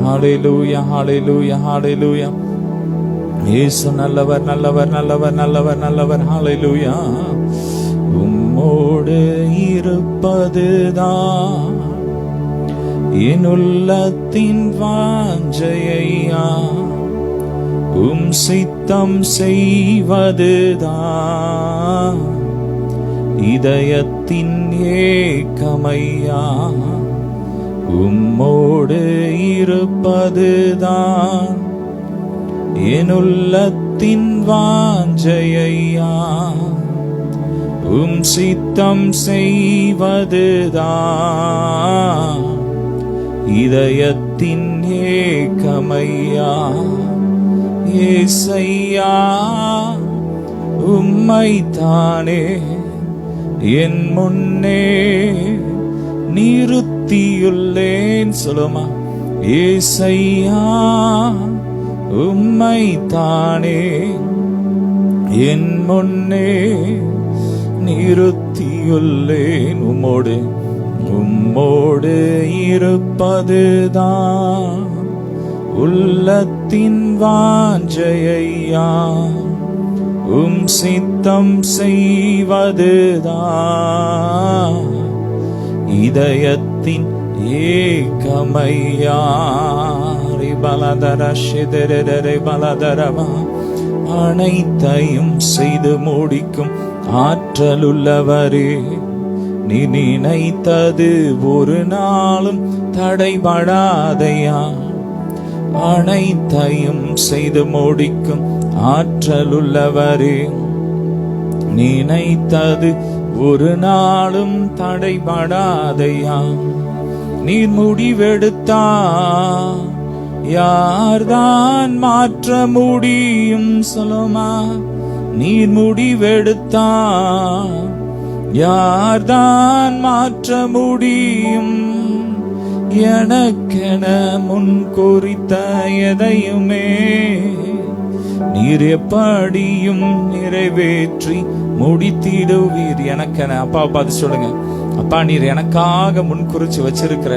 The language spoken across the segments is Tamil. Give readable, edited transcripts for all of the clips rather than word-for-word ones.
ஹalleluya ஹalleluya ஹalleluya. இயேசு நல்லவர் நல்லவர் நல்லவர் நல்லவர் நல்லவர். ஹalleluya. உம்மோடு இருப்பதுதான் என் உள்ளத்தின் வாஞ்சையா, உம் சித்தம் செய்வதுதான் இதயத்தின் ஏக்கமையா. உம்மோடு இருப்பதுதான் என் உள்ளத்தின் வாஞ்சையா, உம் சித்தம் செய்வதுதான் இதயத்தின் ஏக்கமையா. ஏசையா உம்மைத்தானே என் முன்னே நிறுத்தியுள்ளேன். சொல்லுமா. ஏசையா உம்மைத்தானே என் முன்னே நிறுத்தியுள்ளேன். உம்மோடு உம்மோடு இருப்பதுதான் உள்ளத்தின் வாஞ்சையா, உம் சித்தம் செய்வதுதான் இதயத்தின் ஏக்கமையா. அனைத்தையும் செய்து முடிக்கும் ஆற்றலுள்ளவரே, நீ நினைத்தது ஒரு நாளும் தடைபடாதையா. அனைத்தையும் செய்து முடிக்கும் ஆற்றலுள்ளவரே, நினைத்தது ஒரு நாளும் தடைபடாதையா. நீர் முடிவெடுத்தா யார்தான் மாற்ற முடியும்? சொல்லுமா. நீர் முடிவெடுத்தா யார்தான் மாற்ற முடியும்? எனக்கென முன் குறித்த எதையுமே நீர் எப்படியும் நிறைவேற்றி முடித்திடுவீர். எனக்கென அப்பா பார்த்து சொல்லுங்க. அப்பா, நீர் எனக்காக முன் குறிச்சு வச்சிருக்கிற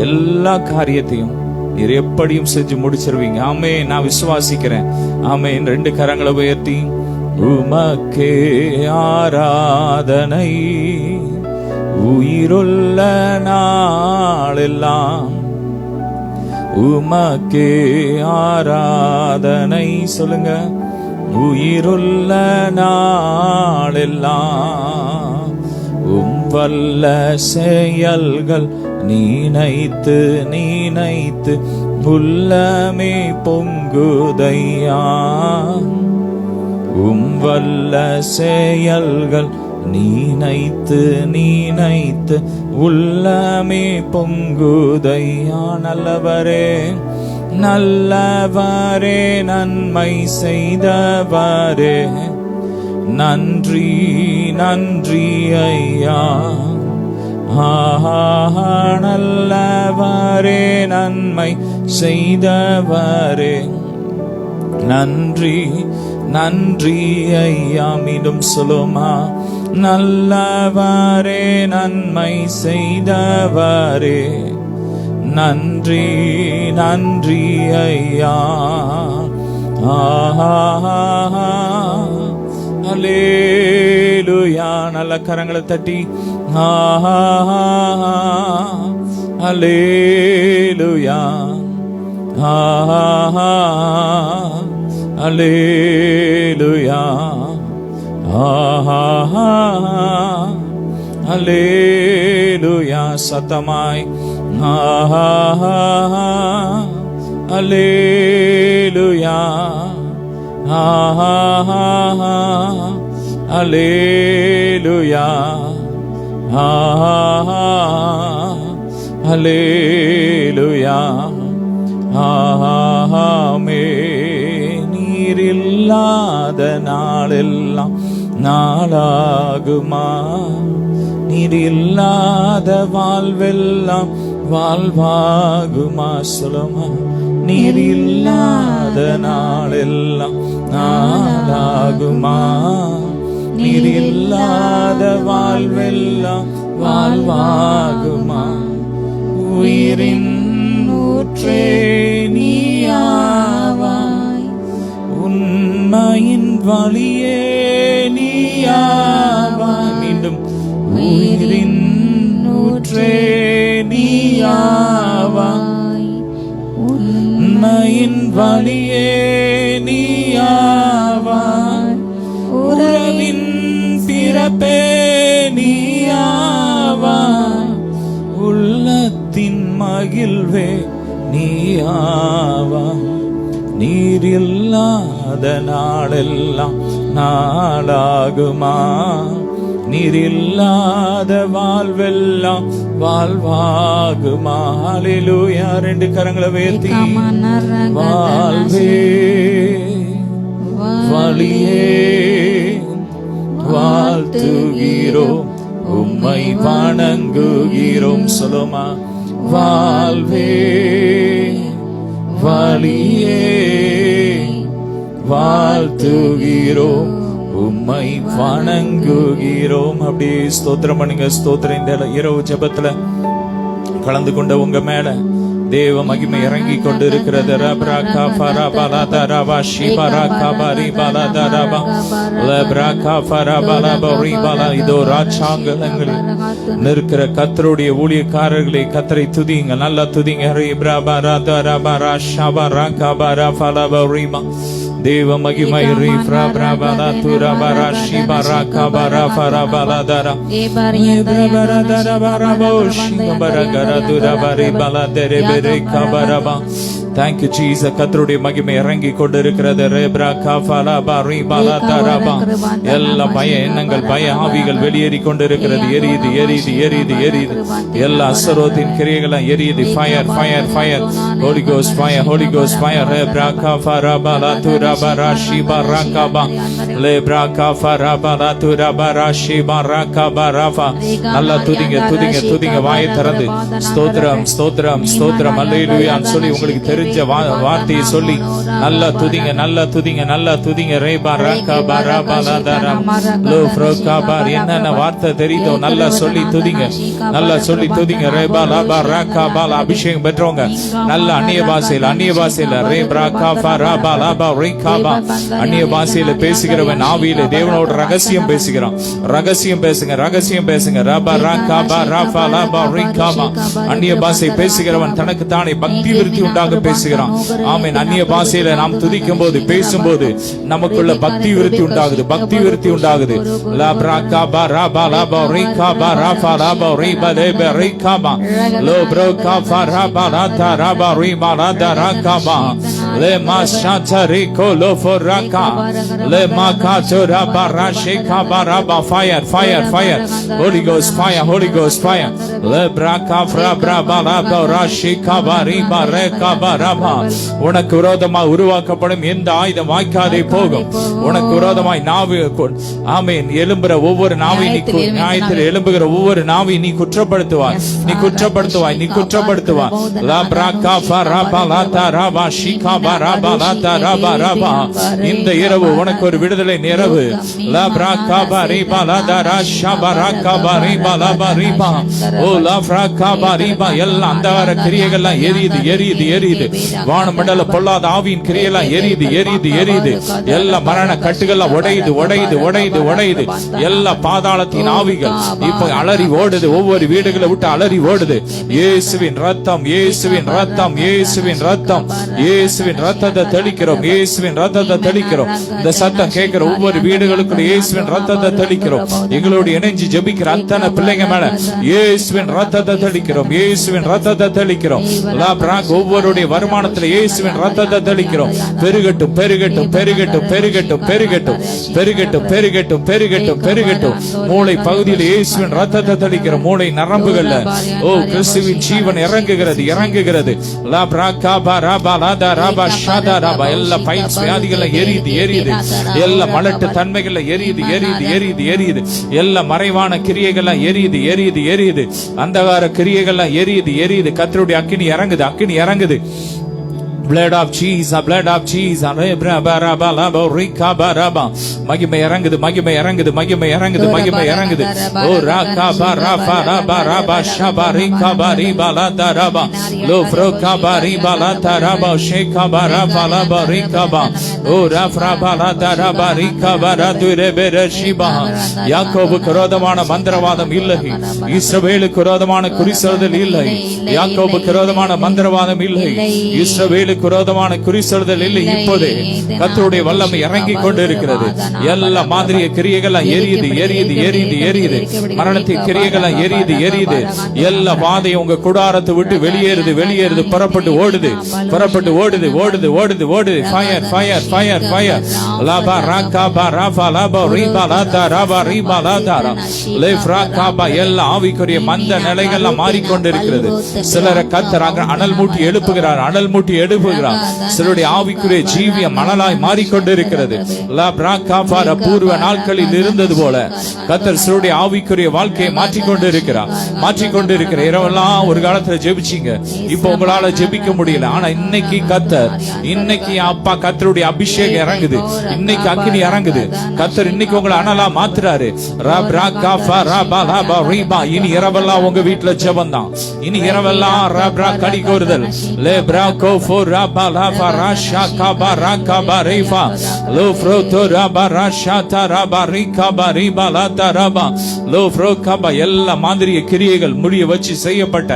எல்லா காரியத்தையும் நீர் எப்படியும் செஞ்சு முடிச்சிருவீங்க. ஆமே, நான் விசுவாசிக்கிறேன். ஆமே. 2 கரங்களை உயர்த்தி உமக்கே ஆராதனை உயிருள்ள நாளெல்லாம், உமக்கே ஆராதனை. சொல்லுங்க. உயிருள்ள நாளெல்லாம் உம் வல்ல செயல்கள் நீனைத்து நீனைத்து உள்ளமே பொங்குதையா. உம் வல்ல செயல்கள் நீனைத்து நீனைத்து உள்ளமே பொங்குதையா. நல்லவரே நல்லவரே நன்மை செய்தவரே, நன்றி நன்றி ஐயா. நல்லவரே நன்மை செய்தவரே, நன்றி நன்றி ஐயா. மீண்டும் சொல்லுமா. நல்லவரே நன்மை செய்தவரே, நன்றி நன்றி ஐயா. அல்லேலூயா. நல்ல கரங்களை தட்டி அல்லேலூயா அல்லேலூயா அல்லேலூயா. சத்தமாய் அல்லேலூயா அல்லேலூயா அல்லேலூயா. ஆமே. நீரில்லாத நாளெல்லாம் நாளாகுமா? நீரில்லாத வாழ்வெல்லாம் வாழ்வாகுமா? சொல்லுமா. நீரில்லாத நாளெல்லாம் நாளாகுமா? நீரில்லாத வாழ்வெல்லாம் வாழ்வாகுமா? உயிரின் ஊற்றே நீயாவாய், உண்மையின் வழியே நீயாவாய். மீண்டும் உயிரின் ஊற்றே நீயாவாய், உண்மையின் வழியே நீயாவாய், உறவின் பிறப்பே நீயாவாய், உள்ளத்தின் மகிழ்வே நீயாவாய். நீர் இல்லாத நாளெல்லாம் நாளாகுமா, நீர் இல்லாத வாழ்வெல்லாம் வாழ்வாகுமா. ஹல்லேலூயா. ரெண்டு கரங்களை உயர்த்தி வாழ்வே வழியே வாழ்த்துகிறோம், உம்மை வணங்குகிறோம். சொல்லுமா, வாழ்வே வழியே வாழ்த்துகிறோம், உம்மை வணங்குகிறோம். அப்படியே ஸ்தோத்திரம் பண்ணுங்க. ஸ்தோத்திரம். இந்த இரவு ஜெபத்துல கலந்து கொண்ட உங்க மேல தேவ மகிமை இறங்கி கொண்டு இருக்கிறது. இதோ ராஜாங்கங்கள் நிற்கிற கர்த்தருடைய ஊழியக்காரர்களை கர்த்தரை துதிங்க, நல்லா துதிங்க. தேவ மகிமை Thank you Jesus. கர்த்தருடைய மகிமை இறங்கி கொண்டிருக்கிறது. எல்லா பய எண்ணங்கள், பய ஆவிகள் வெளியேறி கொண்டிருக்கிறது. எரியுது எரியுது எரியுது எரியுது. எல்லா அசரோத்தின் கிரியைகளும் எரியுது. Fire fire fire. Holy Ghost fire, Holy Ghost fire. நல்லா துதிங்க துதிங்க துதிங்க. வாயை திறந்து ஸ்தோத்திரம் ஸ்தோத்திரம் ஸ்தோத்திரம் அல்லேலூயா சொல்லி உங்களுக்கு தெரிஞ்ச வார்த்தையை சொல்லி நல்லா துதிங்க நல்லா துதிங்க நல்லா துதிங்க. என்னென்ன வார்த்தை தெரியுதோ நல்லா சொல்லி துதிங்க, நல்லா சொல்லி துதிங்க. அபிஷேகம் பெற்றவங்க நல்ல அந்நிய பாஷையில அந்நிய பாஷையில பேசுகிறவன் ஆவியில தேவனோட ரகசியம் பேசுகிறான். ரகசியம் பேசுங்க, ரகசியம் பேசுங்க. அந்நிய பாஷை பேசுகிறவன் தனக்கு தானே பக்தி விருத்தி உண்டாக பேசுகிறான். ஆமென். அந்நிய பாஷையில நாம் துதிக்கும் போது பேசும்போது நமக்குள்ள பக்தி விருத்தி உண்டாகுது, பக்தி விருத்தி உண்டாகுது. Fire, fire, fire. Holy Ghost fire, Holy Ghost fire. உனக்கு விரோதமா உருவாக்கப்படும் எந்த ஆயுதம் வாய்க்காதே போகும். உனக்கு விரோதமாய் நாவு ஆமென் எழும்புற ஒவ்வொரு நாவை நீ நியாயத்தில் எழும்புகிற ஒவ்வொரு நாவை நீ குற்றப்படுத்துவாய், நீ குற்றப்படுத்துவாய், நீ குற்றப்படுத்துவாய். இந்த இரவு உனக்கு ஒரு விடுதலை இரவு. எல்லாம் அந்தகார கிரியைகள்லாம் எரியுது எரியுது எரியுது. வானமண்டல பொல்லாத ஆவியின் கிரியெல்லாம் எரியுது எரியுது எரியுது. எல்லா மரண கட்டுகள்லாம் உடையுது உடையுது உடையுது உடையுது. எல்லா பாதாளத்தின் ஆவிகள் இப்ப அலறி ஓடுது, ஒவ்வொரு வீடுகளை விட்டு அலறி ஓடுது. இயேசுவின் ரத்தம், இயேசுவின் ரத்தம், இயேசுவின் ரத்தம், இயேசுவின் ரத்தத்தை தெளிக்கிறோம், இயேசுவின் ரத்தத்தை தெளிக்கிறோம். இந்த சத்தம் கேட்கிற ஒவ்வொரு வீடுகளுக்குள்ள இயேசுவின் ரத்தத்தை தெளிக்கிறோம். எங்களோடு இணைஞ்சு ஜெபிக்கிற அத்தனை பிள்ளைங்க மேல இயேசுவின் ரத்தத்தை தெளிக்கிறோம், இயேசுவின் ரத்தத்தை தெளிக்கிறோம். ஒவ்வொருடைய வருமானத்தில் இயேசுவின் ரத்தத்தை தெளிக்கிறோம். பெருகட்டும் பெருகட்டும் பெருகட்டும் பெருகட்டும் பெருகட்டும் பெருகட்டும் பெருகட்டும் பெருகட்டும் பெருகட்டும். மூளை பகுதியில் இயேசுவின் ரத்தத்தை தெளிக்கிறோம். மூளை நரம்புகள்ல ஓ கிறிஸ்துவின் ஜீவன் இறங்குகிறது இறங்குகிறது. எல்லா பயிற்சி வியாதிகள் எரியுது எரியுது. எல்லா மலட்டு தன்மைகள் எரியுது எரியுது எரியுது எரியுது. எல்லா மறைவான கிரியைகள் எரியுது எரியுது எரியுது. அந்தகார கிரியைகள் எரியுது எரியுது. கர்த்தருடைய அக்கினி இறங்குது, அக்கினி இறங்குது. blood of Jesus, blood of Jesus. மகிமை இறங்குது, மகிமை இறங்குது, மகிமை இறங்குது, மகிமை இறங்குது. ஓ ராகா பரபா ரபா ரபா ஷபரி கபரி பலதரபா லோஃப்ரோ கபரி பலதரபா ஷேகா பரபா லபரி கபா ஓ ரஃப்ரா பலதரபா ரிகபர துரபரஷிபா. யாக்கோபுக்கு விரோதமான மந்திரவாதம் இல்லை, இஸ்ரவேலுக்கு விரோதமான குறிசொல்லுதல் இல்லை. யாக்கோபுக்கு விரோதமான மந்திரவாதம் இல்லை, இஸ்ரவேலுக்கு விரோதமான குறிசொல்லுதல் இல்லை. இப்போதே கர்த்தருடைய வல்லமை இறங்கி கொண்டு இருக்கிறது. எல்லா மாதிரிய கிரியைகள் எரியுது, எரியுது, எரியுது, எரியுது. மரணத்தின் கிரியைகள் எரியுது, எரியுது. எல்லா வாதை உங்க கூடாரத்தை விட்டு வெளியேறுது, வெளியேறுது. புறப்பட்டு ஓடுது, புறப்பட்டு ஓடுது, ஓடுது, ஓடுது, ஓடுது. Fire, fire, fire, fire. லாபா ராகா பரபா லாபா ரிபா லாதா ரபா ரிபா லாதா லேஃப்ரா காபா. எல்லா ஆவிக்குரிய மந்த நிலைகள்லாம் மாறிக்கொண்டிருக்கிறது. சிலரை கர்த்தர் அனல் மூட்டி எழுப்புகிறார், அனல் மூட்டி எழுப்புகிறார். சிலருடைய ஆவிக்குரிய ஜீவியம் மணலாய் மாறிக்கொண்டிருக்கிறது. பூர்வ நாட்களில் இருந்தது போல கர்த்தர் சிலருடைய ஆவிக்குரிய வாழ்க்கையை மாற்றிக்கொண்டிருக்கிறார், மாற்றிக்கொண்டிருக்கிற. இரவெல்லாம் ஒரு காலத்துல ஜெபிச்சீங்க, இப்ப உங்களால ஜெபிக்க முடியல. ஆனா இன்னைக்கு கர்த்தர், இன்னைக்கு அப்பா கர்த்தருடைய அபிஷேகம் இறங்குது, இன்னைக்கு அக்கினி இறங்குது. கர்த்தர் இன்னைக்கு உங்களை அனலா மாத்துறாரு. இனி இரவெல்லாம் உங்க வீட்டுல ஜெபம் தான். இனி இரவெல்லாம் கடி கோருதல். எல்லா மாதிரிய கிரியைகள் முடிய வச்சு செய்யப்பட்ட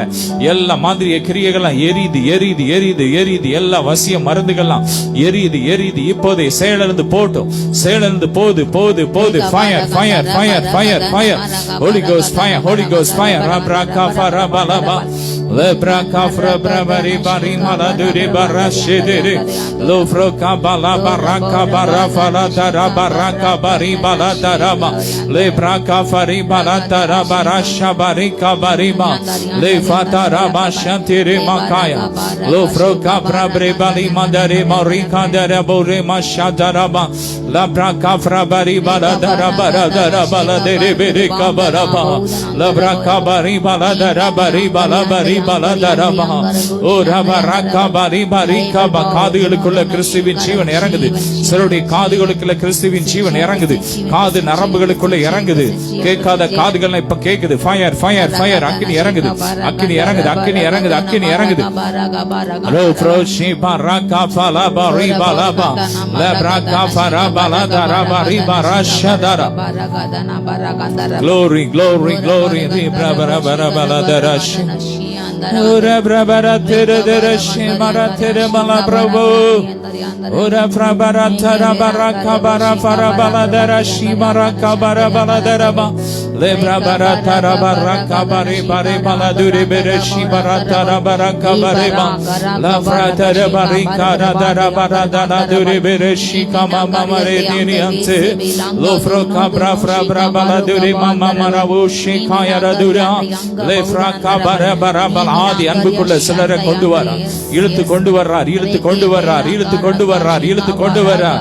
எல்லா மாதிரிய கிரியைகள் எரியுது, எரியுது, எரியுது, எரியுது. எல்லா வசிய மருந்துகள்லாம் எரியுது, எரியுது. இப்போதே செயலிருந்து போட்டும், செயலிருந்து போது, போது, போது. Fire, fire, fire, fire, fire. Holy ghost fire, holy ghost fire. Lebra kafra braveri bari maladuri barashidiri lofro kabala baraka barafala dara baraka bari baladarama lebra kafari baladara barasha bari kabariba lefata raba shantiri makaya lofro kabra brebali madari marika dara bore mashadaraba labra kafra bari baladara baladara baladere bere kabaraba labra kabari baladara bari balabari காதுகளுக்குள்ள கிறிஸ்துவின் ஜீவன் இறங்குது. சிலருடைய காதுகளுக்குள்ள கிறிஸ்துவின் ஜீவன் இறங்குது, காது நரம்புகளுக்குள்ள இறங்குது. கேட்காத காதுகள் இப்ப கேக்குது. Fire, fire, fire. அக்கினி இறங்குது, அக்கினி இறங்குது, அக்கினி இறங்குது, அக்கினி இறங்குது. Glory, glory, glory. Ora brabara tere dere shimara tere mala bravo. Ora brabara tara baraka bara fara bala dera shimara kabara bala dera ba. Le brabara tara baraka bare bare bala dure bere shimara tara baraka bare ba. La frata de barika dara bara dara dure bere shikama mama re dini ante. Lo fro kabra fra brabala dure mama mara wo shikaya dura. Le fra kabara bara bala. ஆதி அன்புக்குள்ள சிலரை கொண்டு வர்றார், இழுத்து கொண்டு வர்றார், இழுத்து கொண்டு வர்றார், இழுத்து கொண்டு வர்றார், இழுத்து கொண்டு வர்றார்.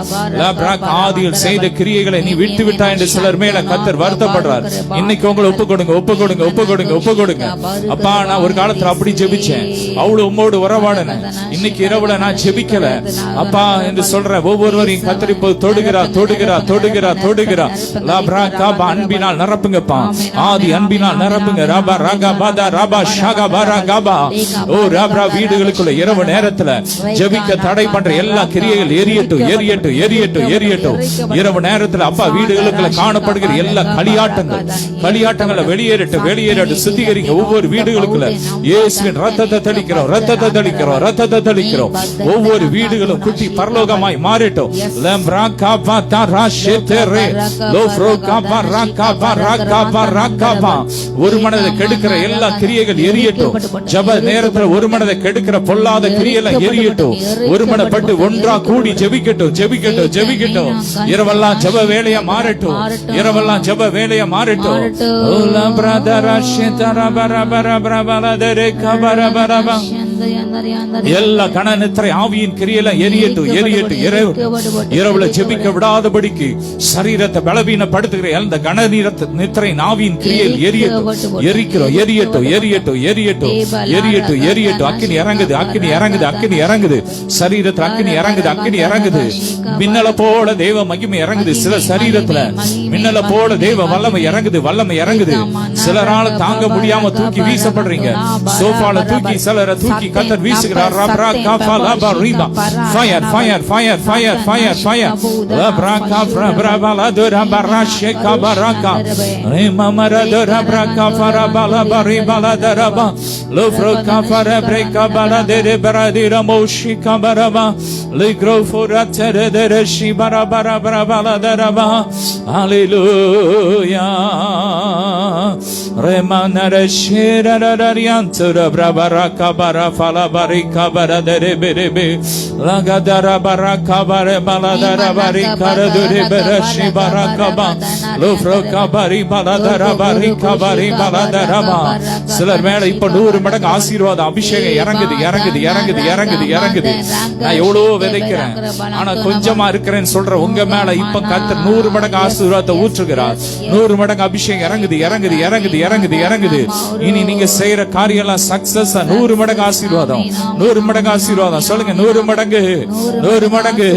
ஆதியில் செய்த கிரியைகளை நீ விட்டு விட்டா என்று சிலர் மேல கர்த்தர் வருத்தப்படுறார். இன்னைக்கு உங்களை ஒப்பு கொடுங்க, ஒப்பு கொடுங்க, ஒப்பு கொடுங்க, ஒப்பு கொடுங்க. அப்பா நான் ஒரு காலத்துல அப்படி ஜெபிச்சேன், அவ்வளவு உம்மோடு உறவாடினேன், இன்னைக்கு இரவுல நான் ஜெபிக்கல அப்பா என்று சொல்ற ஒவ்வொருவரையும் கர்த்தர் இப்போது தொடுகிறார், தொடுகிறார், தொடுகிறார், தொடுகிறார். அன்பினால் நிரப்புங்கப்பா, ஆதி அன்பினால் நிரப்புங்க. ராபா ராகா பாதா ராபா ஷாகா பாரா காபா. ஓ ராபா வீடுகளுக்குள்ள இரவு நேரத்துல ஜெபிக்க தடை பண்ற எல்லா கிரியைகள் எரியட்டும், எரியட்டும், எரியட்டும், எரியட்டும். இரவு நேரத்துல அப்பா வீடுகளுக்குள்ள காணப்படுகிற எல்லா களியாட்டங்கள், களியாட்டங்களை வெளியேறட்டும், வெளியேறட்டும். சுத்திகரிங்க ஒவ்வொரு வீடுகளுக்குள்ள இயேசுவின் ரத்தத்தை தெளிக்கிறோம், ரத்தத்தை தெளிக்கிறோம், ரத்தத்தை தெளிக்கிறோம். ஒவ்வொரு வீடுகளும் குட்டி பரலோகமாய் மாறட்டும். லம்ரா காபா தரா ஷெதரே லோஃப்ரோ காபா ரா காபா ரா காபா ரா காபா. ஒரு மனதை கெடுக்கிற எல்லா கிரியைகள் எரியட்டும். ஜெப நேரத்துல ஒரு மனதை கெடுக்கிற பொல்லாத கிரியைகள் எரியட்டும். ஒரு மனப்பட்டு ஒன்றா கூடி ஜெபிக்கட்டும், ஜெபிக்கட்டும், ஜெபிக்கட்டும். இரவெல்லாம் ஜெப வேலையா மாறட்டும், இரவெல்லாம் ஜெப வேலையா மாறட்டும். ஓ லம்ரா தரா ஷெதரா பரா பரா பரா பரா தரே கபரா பரா. எல்லா கன நித்திரை ஆவியின் கிரியெல்லாம் எரியட்டும் எரியட்டும். இரவுல ஜெபிக்க விடாதபடிக்கு சரீரத்தை பலவீனப்படுத்துகிற அந்த கன நித்திரை ஆவியின் கிரியையில் எரியட்டும். எரிக்கிறோம். எரியட்டும் எரியட்டும் எரியட்டும் எரியட்டும் எரியட்டும். அக்கினி இறங்குது அக்கினி இறங்குது அக்கினி இறங்குது. சரீரத்துல அக்கினி இறங்குது அக்கினி இறங்குது. மின்னல போல தேவ மகிமை இறங்குது. சில சரீரத்துல மின்னல போல தேவ வல்லமை இறங்குது வல்லமை இறங்குது. சிலரால தாங்க முடியாம தூக்கி வீசப்படுறீங்க. சோஃபால தூக்கி சிலரை தூக்கி கர்த்தர் வீசுகிறார். Fire fire fire fire fire fire. லப்ராகா பிரபரபல துரபரா ஷேகா பராகா ரிமமர துரபரகா ஃபரபல பரிபல தரபா லோஃப்ரோகா ஃபரப்ரேகா பல தேரபரதிர மோஷிகா பரபா லிக்ரோஃபோரா தரதரஷி பரபர பரபல தரபா. ஹalleluya. ரெமனர ஷேரரரியாந்துர பிரபரகா பரஃபல பரிகா பரதரபெரபே லகதர பரகா பரபலதர பரிகா துரபரஷி பரகபா லோஃப்ரோகா பரிபலதர பரிகா பரிபலதரபா. சிலர் மேல இப்ப 100 மடங்கு ஆசீர்வாத அபிஷேகம் இறங்குது இறங்குது இறங்குது இறங்குது இறங்குது. நான் எவ்வளவு விதைக்கிறேன் ஆனா கொஞ்சமா இருக்கிறேன்னு சொல்ற உங்க மேல இப்ப கர்த்தர் 100 மடங்கு ஆசீர்வாதத்தை ஊற்றுகிறார். 100 மடங்கு அபிஷேகம் இறங்குது இறங்குது இறங்குது இறங்குது இறங்குது. இனி நீங்க செய்யற காரியம் எல்லாம் சக்சஸ். 100 மடங்கு ஆசீர்வாதம் 100 மடங்கு ஆசீர்வாதம். சொல்லுங்க 100 மடங்கு 100 மடங்கு.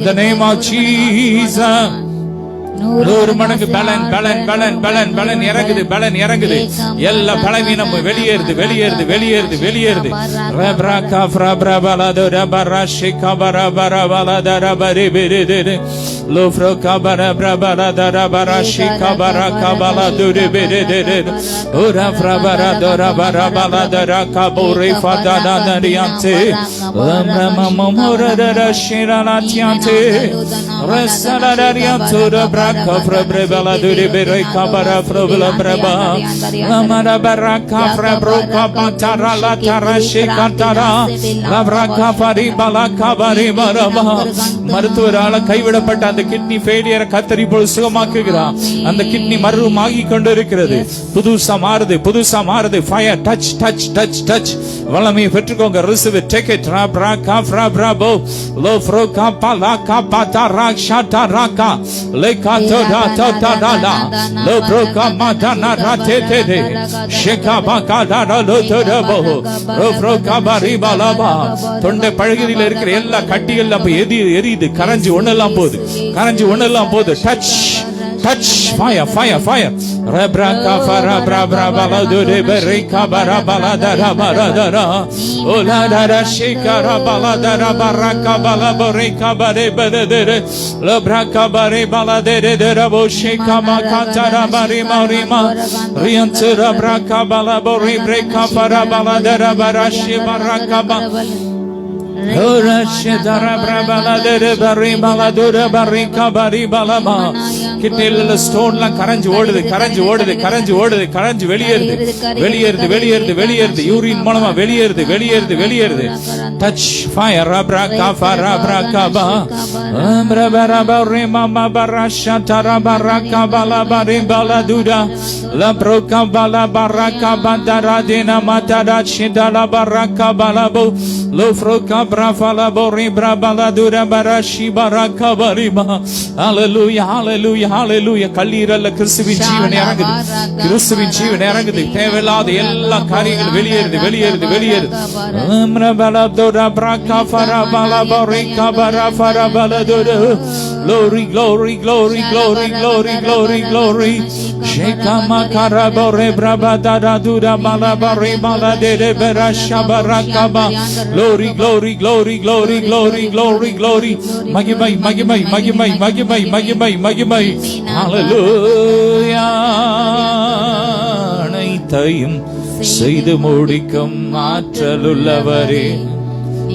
The name of Jesus. 100 மடங்கு பலன் பலன் பலன் பலன் பலன் இறங்குது பலன் இறங்குது. எல்லா பலவீனம் வெளியேறுது வெளியேறுது வெளியேறுது வெளியேறுது. ரப்ரகா ஃப்ரபரபலது ரபரஷிகா பரபரபலதர பரிபிரிது லோஃப்ரோகா பரபரபலத ரபரஷிகா பரகா பலதுரி பிரிது ஓரா ஃப்ரபரதர பரபலதர கபூரி ஃபதனரியான்தே லம்ரமமோரதர ஷிரலாத்தியான்தே ரஸலரியாத்துர Kafra brebala duri berai kabara frobla breba lamara baraka frabroka patara la tarashi kantara labraka pari bala kabari maraba. மருத்துவரால கைவிடப்பட்ட அந்த கிட்னி ஃபெயிலியரை கர்த்தர் இப்பொழுது சுகமாக்குகிறார். அந்த கிட்னி மறுரூபமாகி கொண்டிருக்கிறது. புதுசா மாறுது புதுசா மாறுது. Fire touch touch touch touch. வல்லமையை பெற்றுக்கோங்க. Receive take it. ராப்ராகா ஃப்ராப்ராபோ லோஃப்ரோகா பலாகா பதாரா ஷாடாராகா லேகா தோடா தோடாடா லோப்ரோகா மாதானா ராதேதே ஷேகாபாகா டாடா லோதரபோ லோப்ரோகா பரிபலபா. தொண்டை பழகிரில இருக்கிற எல்லா கட்டிகள் அப்ப எரியுது கரஞ்சி ஒண்ணெல்லாம் போகுது கரஞ்சி ஒண்ணெல்லாம் போகுது. Touch touch fire fire fire. ரப்ராகா ஃபரப்ராபரபல துரபரிகா பரபலதர பரதர ஓலதர ஷிகர பலதர பரகா பலபரிகா பரபரதர லப்ராகா பரபலதர போஷிகா மகாதர பரிமரிமா ரியன்சர பிரகா பலபரி பிரகா பரபலதர பரஷி பரகா கிட்னில ஸ்டோன்லாம் கரஞ்சு ஓடுது கரஞ்சு ஓடுது கரஞ்சு ஓடுது கரஞ்சு வெளியேறுது வெளியேறுது வெளியேறுது வெளியேறுது. யூரின் மூலமா வெளியேறுது வெளியேறுது வெளியேறுது. டச் ஃபயர் ரப்ராகா ஃபரப்ராகா அம்ரபரபரிமா பரஷா தரபரகா பலபரி பலதுரா லப்ரோகா பலபரகா பதரதினா மதரச்சிதல பரகா பலபு லோஃப்ரோகா brafala bori brabala dura barashi baraka bariba. Hallelujah hallelujah hallelujah. கல்லீரல்ல கிறிஸ்துவின் ஜீவன் இறங்குது கிறிஸ்துவின் ஜீவன் இறங்குது. தேவையில்லாத எல்லா காரியங்களும் வெளியேறுது வெளியேறுது வெளியேறுது. அம்ரபல dura braka farabala borika barafara baladura glory glory glory glory glory glory glory. Shekama karabore brabada dura balabari baladere berasha barakaba glory glory glory glory glory glory glory. மகிமை மகிமை மகிமை மகிமை மகிமை மகிமை. ஹalleluya. அனைத்தையும் செய்து முடிக்கும் ஆற்றலுள்ளவரே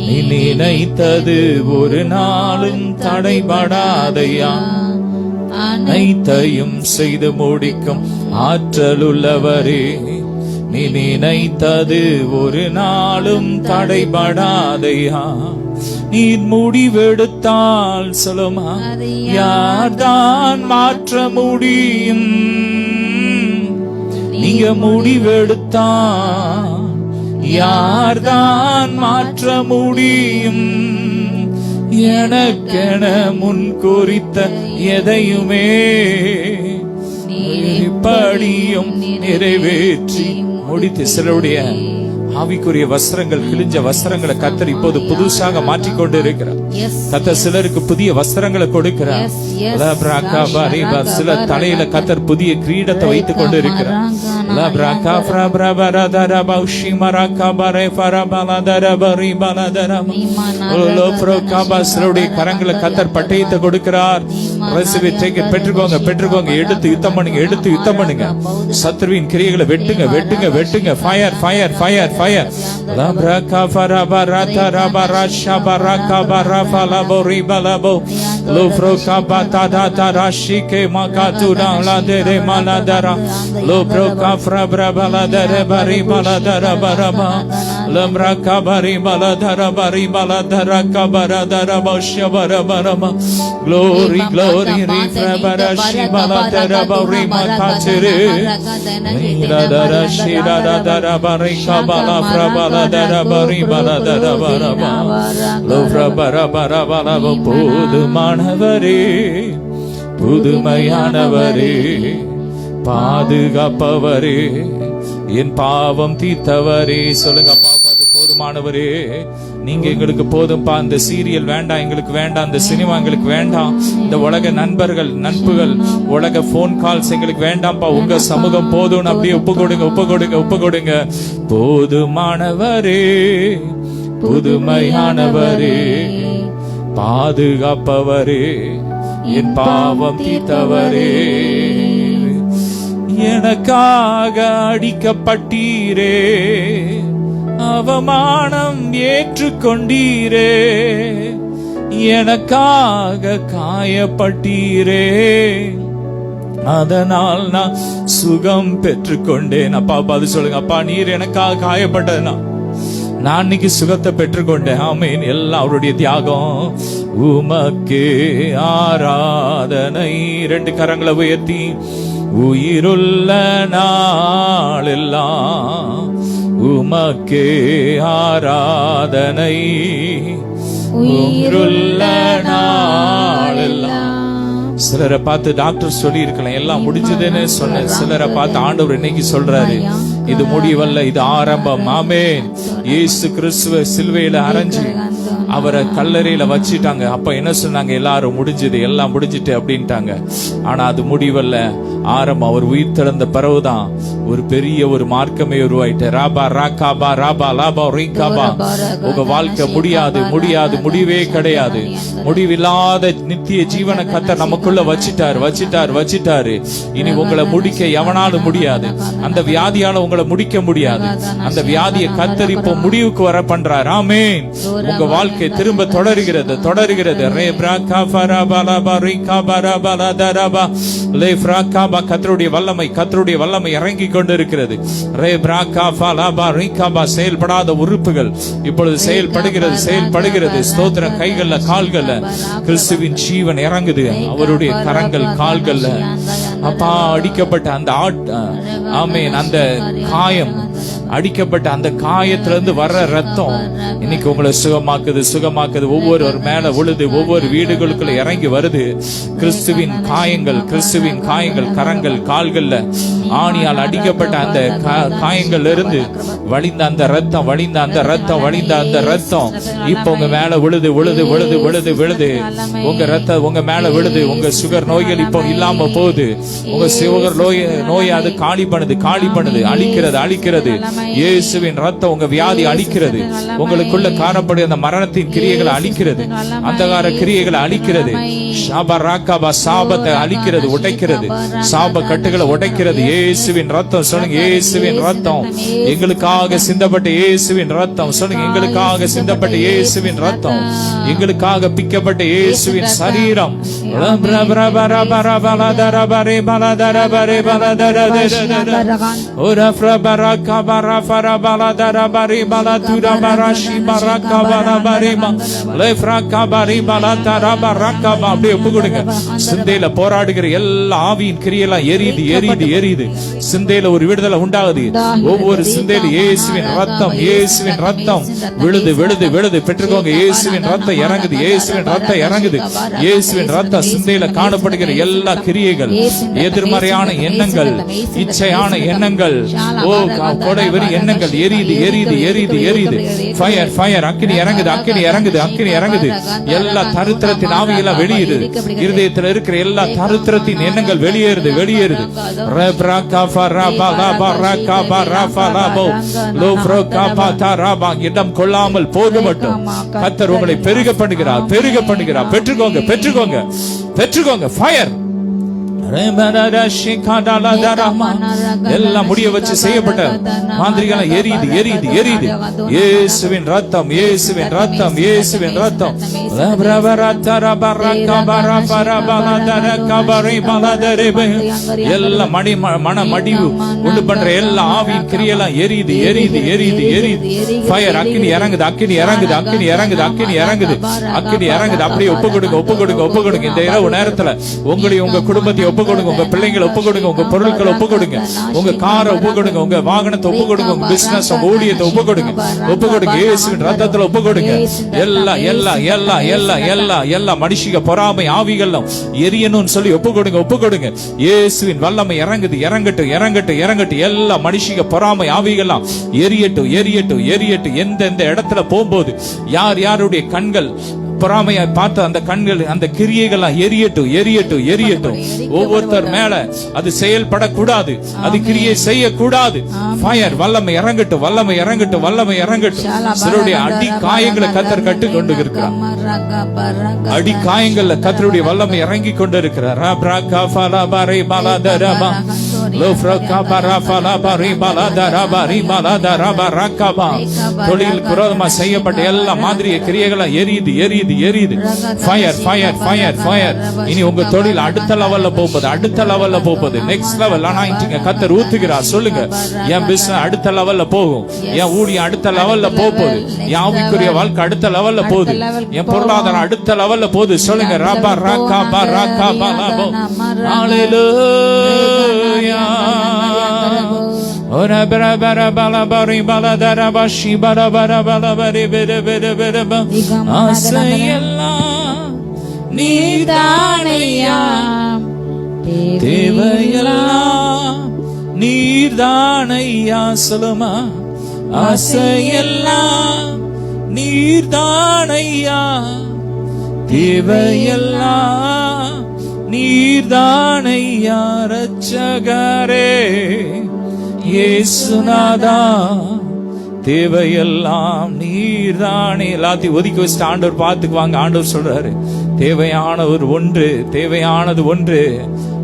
நீ நினைத்தது ஒரு நாளும் தடைபடாதையா. அனைத்தையும் செய்து முடிக்கும் ஆற்றலுள்ளவரே நீ நினைத்தது ஒரு நாளும் தடைபடாதையா. நீர் முடிவெடுத்தால் சொல்லுமா யார்தான் மாற்ற முடியும். நீங்க முடிவெடுத்தா யார்தான் மாற்ற முடியும்? எனக்கென முன் குறித்த எதையுமே இப்படியும் நிறைவேற்றி முடித்து. சிலருடைய ஆவிக்குரிய வஸ்திரங்கள், கிழிஞ்ச வஸ்திரங்களை கர்த்தர் இப்போது புதுசாக மாற்றிக்கொண்டு இருக்கிறார். கர்த்தர் சிலருக்கு புதிய வஸ்திரங்களை கொடுக்கிறார். சில தலையில கர்த்தர் புதிய கிரீடத்தை வைத்துக் கொண்டு இருக்கிறார். சிலருடைய கரங்களை கர்த்தர் பட்டயத்தை கொடுக்கிறார். பெற்றுக்கோங்க, பெற்றுக்கோங்க. எடுத்து யுத்தம் பண்ணுங்க, எடுத்து யுத்தம் பண்ணுங்க. சத்ருவின் கிரியைகளை வெட்டுங்க, வெட்டுங்க, வெட்டுங்க. Fire, fire, fire, fire. Labraka farabarata rabarasha baraka barafa labori balabo lufro kabata data rashike makatura la dere maladara lufro kafra brabala dere bari baladara baraba lamraka bari baladara bari baladara kabaradara bashya barabarama glory glory rifra barashi baladara bari makatire ladara shira dara bari kabala Prabala dara bari bala dara baraba lofra bara bara bala புதுமானவரே புதுமையானவரே பாதுகாப்பவரே என் பாவம் தீர்த்தவரே. சொல்லுங்க அப்பா, பார்த்து போதுமானவரே, நீங்க எங்களுக்கு போதும்பா. இந்த சீரியல் வேண்டாம், எங்களுக்கு வேண்டாம். இந்த சினிமா எங்களுக்கு வேண்டாம். இந்த உலக நண்பர்கள், நட்புகள், உலக போன் கால்ஸ் எங்களுக்கு வேண்டாம்ப்பா. உங்க சமூகம் போதும்னு அப்படியே ஒப்பு கொடுங்க, ஒப்பு கொடுங்க, ஒப்பு கொடுங்க. போதுமானவரே புதுமையானவரே பாதுகாப்பவரே என் பாவம் தீர்த்தவரே. எனக்காக அடிக்கப்பட்டீரே, அவமானம் ஏற்றுக்கொண்டீரே, எனக்காக காயப்பட்டீரே, அதனால் நான் சுகம் பெற்றுக்கொண்டேன். அப்பா பார்த்து சொல்லுங்க, அப்பா நீர் எனக்காக காயப்பட்டதுனா நான் இன்னைக்கு சுகத்தை பெற்றுக்கொண்டேன். ஆமீன். எல்லாம் அவருடைய தியாகம். உமக்கே ஆராதனை. 2 கரங்களை உயர்த்தி உயிருள்ள நாளெல்லாம் உமக்கே ஆராதனை, உயிருள்ள நாளெல்லாம். சிலரை பார்த்து டாக்டர் சொல்லி இருக்கலாம் எல்லாம் முடிஞ்சதுன்னு சொன்ன. சிலரை பார்த்து ஆண்டவர் இன்னைக்கு சொல்றாரு, இது முடிவல்ல, இது ஆரம்பம். ஆமென். இயேசு கிறிஸ்துவ சிலுவையில அரைஞ்சு அவரை கல்லறையில வச்சிட்டாங்க. அப்ப என்ன சொன்னாங்க? எல்லாரும் முடிஞ்சது, எல்லாம் முடிஞ்சிட்டு அப்படின்ட்டாங்க. ஆனா அது முடிவல்ல, ஆரம்பம். அவர் உயிர் திறந்த பிறகுதான் ஒரு பெரிய ஒரு மார்க்கமே உருவாயிட்டு. ராபா ராகாபா ராபா லாபா ரீகாபா. உங்க வாழ்க்கை முடியாது, முடியாது, முடிவே கிடையாது. முடிவில்லாத நித்திய ஜீவன கர்த்தர் நமக்குள்ள வச்சிட்டாரு, வச்சிட்டாரு, வச்சிட்டாரு. இனி உங்களை முடிக்க எவனாலும் முடியாது. அந்த வியாதியால உங்களை முடிக்க முடியாது. அந்த வியாதியை கர்த்தர் இப்போ முடிவுக்கு வர பண்றார். ஆமென். உங்க வாழ்க்கை திரும்ப தொடர்கிறது, தொடர்கிறது. ரே பிராகா ஃபராபா லாபா ரீகாபா ராபா லதரபா லே ஃப்ராகாபா. கர்த்தருடைய வல்லமை, கர்த்தருடைய வல்லமை இறங்கி கொண்டிருக்கிறது. ரே பிராகா ஃபலாபா ரீகாபா. செயல்படாத உறுப்புகள் இப்பொழுது செயல்படுகிறது, செயல்படுகிறது. ஸ்தோத்திரம். கைகள்ல, கால்கள்ல கிறிஸ்துவின் ஜீவன் இறங்குது. அவருடைய கரங்கள், கால்கள்ல அப்பா அடிக்கப்பட்ட அந்த ஆமென், அந்த காயம், அடிக்கப்பட்ட அந்த காயத்திலிருந்து வர்ற ரத்தம் இன்னைக்கு உங்களை சுகமாக்குது, சுகமாக்குது. ஒவ்வொரு மேல விழுது, ஒவ்வொரு வீடுகளுக்குள்ள இறங்கி வருது. கிறிஸ்துவின் காயங்கள், கிறிஸ்துவின் காயங்கள், கரங்கள், கால்கள்ல ஆணியால் அடிக்கப்பட்ட அந்த காயங்கள் இருந்து வழிந்த அந்த ரத்தம், வழிந்த அந்த ரத்தம், வழிந்த அந்த ரத்தம் இப்ப உங்க மேல விழுது, விழுது, விழுது, விழுது, விழுது. உங்க ரத்தம் உங்க மேல விழுது. உங்க சுகர் நோய்கள் இப்போ இல்லாம போகுது. உங்க சுகர் நோய் அது காலி பண்ணுது, காலி பண்ணுது, அழிக்கிறது, அழிக்கிறது. இயேசுவின் ரத்தம் உங்க வியாதி அழிக்கிறது. உங்களுக்குள்ள காணப்படும் அந்த மரணத்தின் கிரியைகளை அழிக்கிறது, அந்தகார கிரியைகளை அழிக்கிறது. சாபத்தை அழிக்கிறது, உடைக்கிறது. சாப கட்டுகளை உடைக்கிறது. இயேசுவின் ரத்தம். சொல்லுங்க, இயேசுவின் ரத்தம். எங்களுக்காக சிந்தப்பட்ட இயேசுவின் ரத்தம். சொல்லுங்க, எங்களுக்காக சிந்தப்பட்ட இயேசுவின் ரத்தம். எங்களுக்காக பிக்கப்பட்ட இயேசுவின் சரீரம். bara fara bala dara bari bala tura barashi baraka bara barima lefraka bari bala dara baraka. அப்படியே ஒப்பு கொடுங்க. சிந்தையில போராடுகிற எல்லா ஆவியின் கிரியெல்லாம் எரியுது எரியுது எரியுது. சிந்தையில ஒரு விடுதலை உண்டாகுது. ஒவ்வொரு சிந்தையில இயேசுவின் ரத்தம் இயேசுவின் ரத்தம் விழுது விழுது விழுது. பெற்றுக்கோங்க. இயேசுவின் ரத்தம் இறங்குது. இயேசுவின் ரத்தம் இறங்குது. இயேசுவின் ரத்தம் சிந்தையில காணப்படுகிற எல்லா கிரியைகள், எதிர்மறையான எண்ணங்கள், இச்சையான எண்ணங்கள், கொடை வெறி எண்ணங்கள் எரியுது எரியுது எரியுது எரியுது. Fire fire. அக்கினி இறங்குது அக்கினி இறங்குது அக்கினி இறங்குது. எல்லா தரித்திரத்தின் ஆவியெல்லாம் வெளியேறுது. இருதயத்தில் இருக்கிற எல்லா தரித்திரத்தின் எண்ணங்கள் வெளியேறுது வெளியேறுது. இடம் கொள்ளாமல் போக மட்டும் கர்த்தர் உங்களை பெருக பண்ணுகிறார் பெருக பண்ணுகிறார். பெற்றுக்கோங்க பெற்றுக்கோங்க பெற்றுக்கோங்க. ஃபயர். எல்லாம் முடிய வச்சு செய்யப்பட்ட மாந்திரிகளை எரியுது எரியுது எரியுது. இயேசுவின் ரத்தம் இயேசுவின் ரத்தம் இயேசுவின் ரத்தம். எல்லா மன மடிவு உண்டு பண்ற எல்லா ஆவியின் கிரியெல்லாம் எரியுது எரியுது எரியுது எரியுது. ஃபயர். அக்கினி இறங்குது அக்கினி இறங்குது அக்கினி இறங்குது அக்கினி இறங்குது அக்கினி இறங்குது. அப்படியே ஒப்பு கொடுங்க ஒப்பு கொடுங்க ஒப்பு கொடுங்க. இந்த இரவு நேரத்துல உங்களையும் உங்க குடும்பத்தை ஒப்பு கொடுங்க. உங்க பிள்ளைங்களை ஒப்பு கொடுங்க. உங்க பொருட்களை ஒப்பு கொடுங்க. உங்க காரை ஒப்பு கொடுங்க. உங்க வாகனத்தை ஒப்பு கொடுங்க. உங்க பிசினஸ் உங்க ஊழியத்தை ஒப்பு கொடுங்க. ஒப்பு கொடுங்க. இயேசுவின் ரத்தத்துல ஒப்பு கொடுங்க. எல்லா எல்லா எல்லா எல்லா எல்லா எல்லா மனுஷிக பொறாமை ஆவிகளும் எரியணும்னு சொல்லி ஒப்பு கொடுங்க ஒப்பு கொடுங்க. இயேசுவின் வல்லமை இறங்குது இறங்கட்டும் இறங்கட்டும் இறங்கட்டும். எல்லா மனுஷிக பொறாமை ஆவிகளும் எரியட்டும் எரியட்டும் எரியட்டும். எந்த இடத்துல போகும்போது யார் யாருடைய கண்கள் பொறாமையை பார்த்து அந்த கண்கள் அந்த கிரியைகள் எரியட்டும் எரியட்டும் எரியட்டும். ஒவ்வொருத்தர் மேல அது செயல்படக்கூடாது. அது கிரியை செய்யக்கூடாது. ஃபயர். வல்லமை இறங்கட்டும் வல்லமை இறங்கட்டும் வல்லமை இறங்கட்டும். சிலருடைய அடி காயங்களை கர்த்தர் கட்டு கொண்டு இருக்கிறார். அடி காயங்கள்ல கர்த்தருடைய வல்லமை இறங்கி கொண்டு இருக்கிறார். தொழில் விரோதமா செய்யப்பட்ட எல்லா மாதிரி கிரியைகளும் எரியுது எரியுது எரியுது. Fire fire fire fire. இனி உங்க தொழில் அடுத்த லெவல்ல போகுது அடுத்த லெவல்ல போகுது. நெக்ஸ்ட் லெவல் அனாயிண்டிங் கர்த்தர் ஊத்துகிறார். சொல்லுங்க. என் பிசினஸ் அடுத்த லெவல்ல போகும். என் ஊழியம் அடுத்த லெவல்ல போகுது. என் ஆவிக்குரிய வாழ்க்கை அடுத்த லெவல்ல போகுது. என் பொருளாதாரம் அடுத்த லெவல்ல போகுது. சொல்லுங்க. ராபா ராகா பா ராகா பா லாபோ. ஹalleluya. ora bara bara bala bari bala dara bashi bara bara bala bari bere bere bere ba. ஆசையெல்லாம் நீர்தானையா தேவையெல்லாம் நீர்தானையா. சொல்லுமா. ஆசையெல்லாம் நீர்தானையா தேவையெல்லாம் நீர்தானையா. ரட்சகரே இயேசுநாதா தேவையெல்லாம் நீர்தானே. எல்லாத்தையும் ஒதுக்கி வச்சுட்டு ஆண்டவர் பார்த்துக்குவாங்க. ஆண்டவர் சொல்றாரு தேவையானவர் ஒன்று தேவையானது ஒன்று.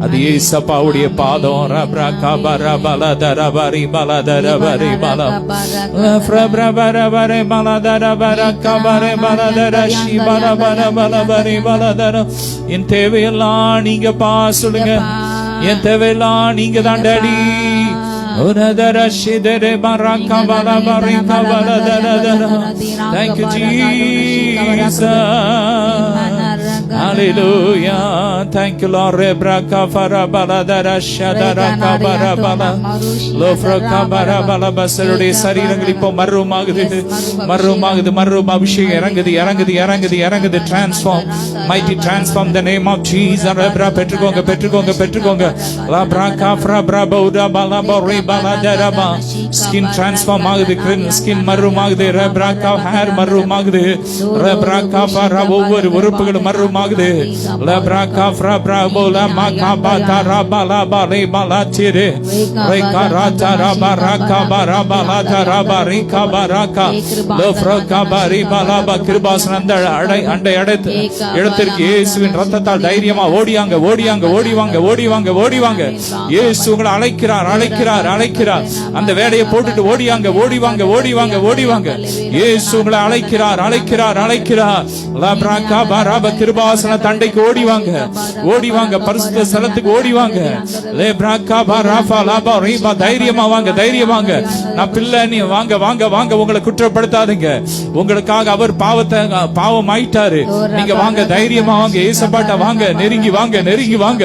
அது ஏசப்பாவுடைய பாதம். ரப்ரா பர பல தர பரி பல தர பரி பல ரப்ரா பர பர பல தர பர கபர பல தர ஷி பல பர பல பரி பல தர. என் தேவையெல்லாம் நீங்க பா. சொல்லுங்க. என் தேவையெல்லாம் நீங்க தான் daddy. Thank you, Jesus. Hallelujah. Thank you, Lord. Rebraka farabala darashadara barabala lofraka barabala basarode சரீரங்கள் இப்போ மர்றமாகுது மர்றமாகுது மர்றம் அபிஷேகம் இறங்குது இறங்குது இறங்குது இறங்குது. transform mighty transform the name of Jesus. rebra பெற்றுக்கோங்க பெற்றுக்கோங்க பெற்றுக்கோங்க. labraka frabra boda bala bori bala daraba. skin transform ஆகுது. skin மர்றமாகுது. rebraka hair மர்றமாகுது. rebraka fara ஒவ்வொரு உறுப்புகளும் மர்றமாகுது. labraka frabra bola makabata rabala bali bala tire rekarata rabaraka barabala tarabarika baraka lofraka bari balaba. கிருபாசன அந்த இடத்திற்கு இயேசுவின் ரத்தத்தால் தைரியமா ஓடியாங்க ஓடியாங்க ஓடிவாங்க ஓடிவாங்க ஓடிவாங்க. இயேசு உங்களை அழைக்கிறார் அழைக்கிறார் அழைக்கிறார். அந்த வேலையை போட்டுட்டு ஓடியாங்க ஓடிவாங்க ஓடிவாங்க ஓடிவாங்க. இயேசு உங்களை அழைக்கிறார் அழைக்கிறார் அழைக்கிறார். labraka baraba கிருபாசன சிங்காசன தண்டைக்கு ஓடி வாங்க, ஓடி வாங்க, பரிசுத்த ஸ்தலத்துக்கு ஓடி வாங்க. தைரியமா வாங்க, தைரியமா வாங்க. நான் பிள்ளை, நீ வாங்க வாங்க வாங்க. உங்களை குற்றப்படுத்தாதீங்க. உங்களுக்காக அவர் பாவம் ஆயிட்டாரு. நீங்க வாங்க, தைரியமா வாங்க. ஏசப்பாட்ட வாங்க, நெருங்கி வாங்க, நெருங்கி வாங்க.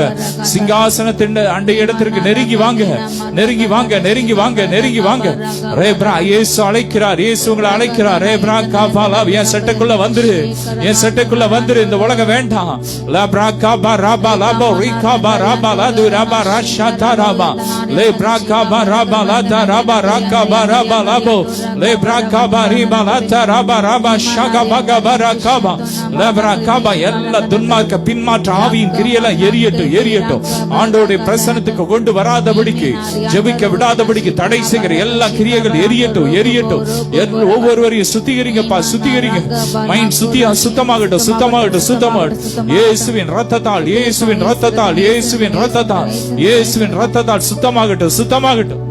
சிங்காசனத்தின் அண்டை இடத்திற்கு நெருங்கி வாங்க, நெருங்கி வாங்க, நெருங்கி வாங்க, நெருங்கி வாங்க. ரேப்ரா, இயேசு அழைக்கிறார், இயேசு உங்களை அழைக்கிறார். ரேப்ரா காபாலா, என் சட்டைக்குள்ள வந்துரு, என் சட்டைக்குள்ள வந்துரு. இந்த உலகம் வேண்டாம். லாப்ரா காபா ராபா லாபோ ரிகாபா ராபா லாது ராபா ராஷாதா ராபா லேப்ரா காபா ராபா லாதா ராபா ராகாபா ராபா லாபோ லேப்ரா காபா ரிபா லாதா ராபா ராபா ஷாகா பகா பரா காபா லேப்ரா காபா. எல்லா துன்மார்க்க பின்மாற்ற ஆவியின் கிரியெல்லாம் எரியட்டும், எரியட்டும். ஆண்டவருடைய பிரசன்னத்துக்கு கொண்டு வராதபடிக்கு, ஜெபிக்க விடாதபடிக்கு தடை செய்கிற எல்லா கிரியைகள் எரியட்டும், எரியட்டும். ஒவ்வொருவரையும் சுத்திகரிங்கப்பா, சுத்திகரிங்க. மைண்ட் சுத்தமாகட்டும், சுத்தமாகட்டும், சுத்தமாகட்டும். இயேசுவின் ரத்தத்தால், இயேசுவின் ரத்தத்தால், இயேசுவின் ரத்தத்தால், இயேசுவின் ரத்தத்தால் சுத்தமாகட்டும், சுத்தமாகட்டும்.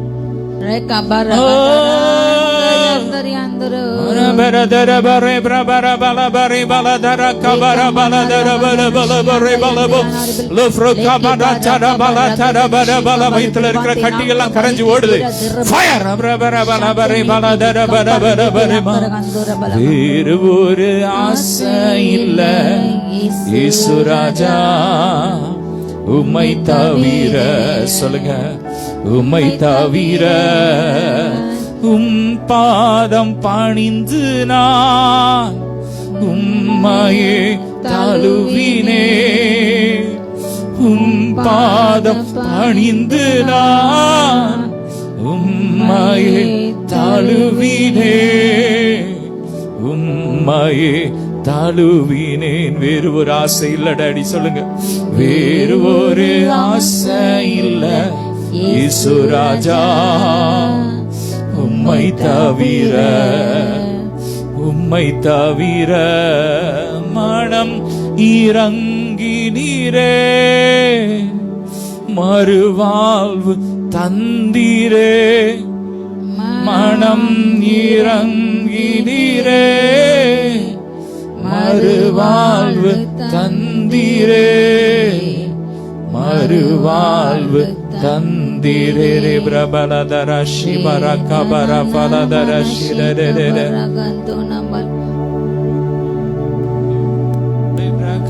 வயிற்றுல இருக்கிற கட்டியெல்லாம் கரைஞ்சு ஓடுது. வேறு ஒரு ஆசை இல்ல இயேசு ராஜா, உம்மை தவிர. சொல்லுங்க, உம்மை தவிர. பாதம் பணிந்து நான் உம்மையே தழுவினே, பாதம் பணிந்து நான் உம்மையே தழுவினே, உம்மையே தழுவினேன். வேறு ஒரு ஆசை இல்ல டாடி. சொல்லுங்க, வேறு ஒரு ஆசை இல்ல இயேசு ராஜா, உம்மை தவிர, உம்மை தவிர. மனம் இறங்கி நீரே, மறுவாழ்வு தந்தீரே, மனம் இறங்கி நீரே, மறுவாழ்வு தந்தீரே, மறுவாழ்வு தந்தீரே. பிரபலதரஷி பரகபர பலதரஷி ரரரர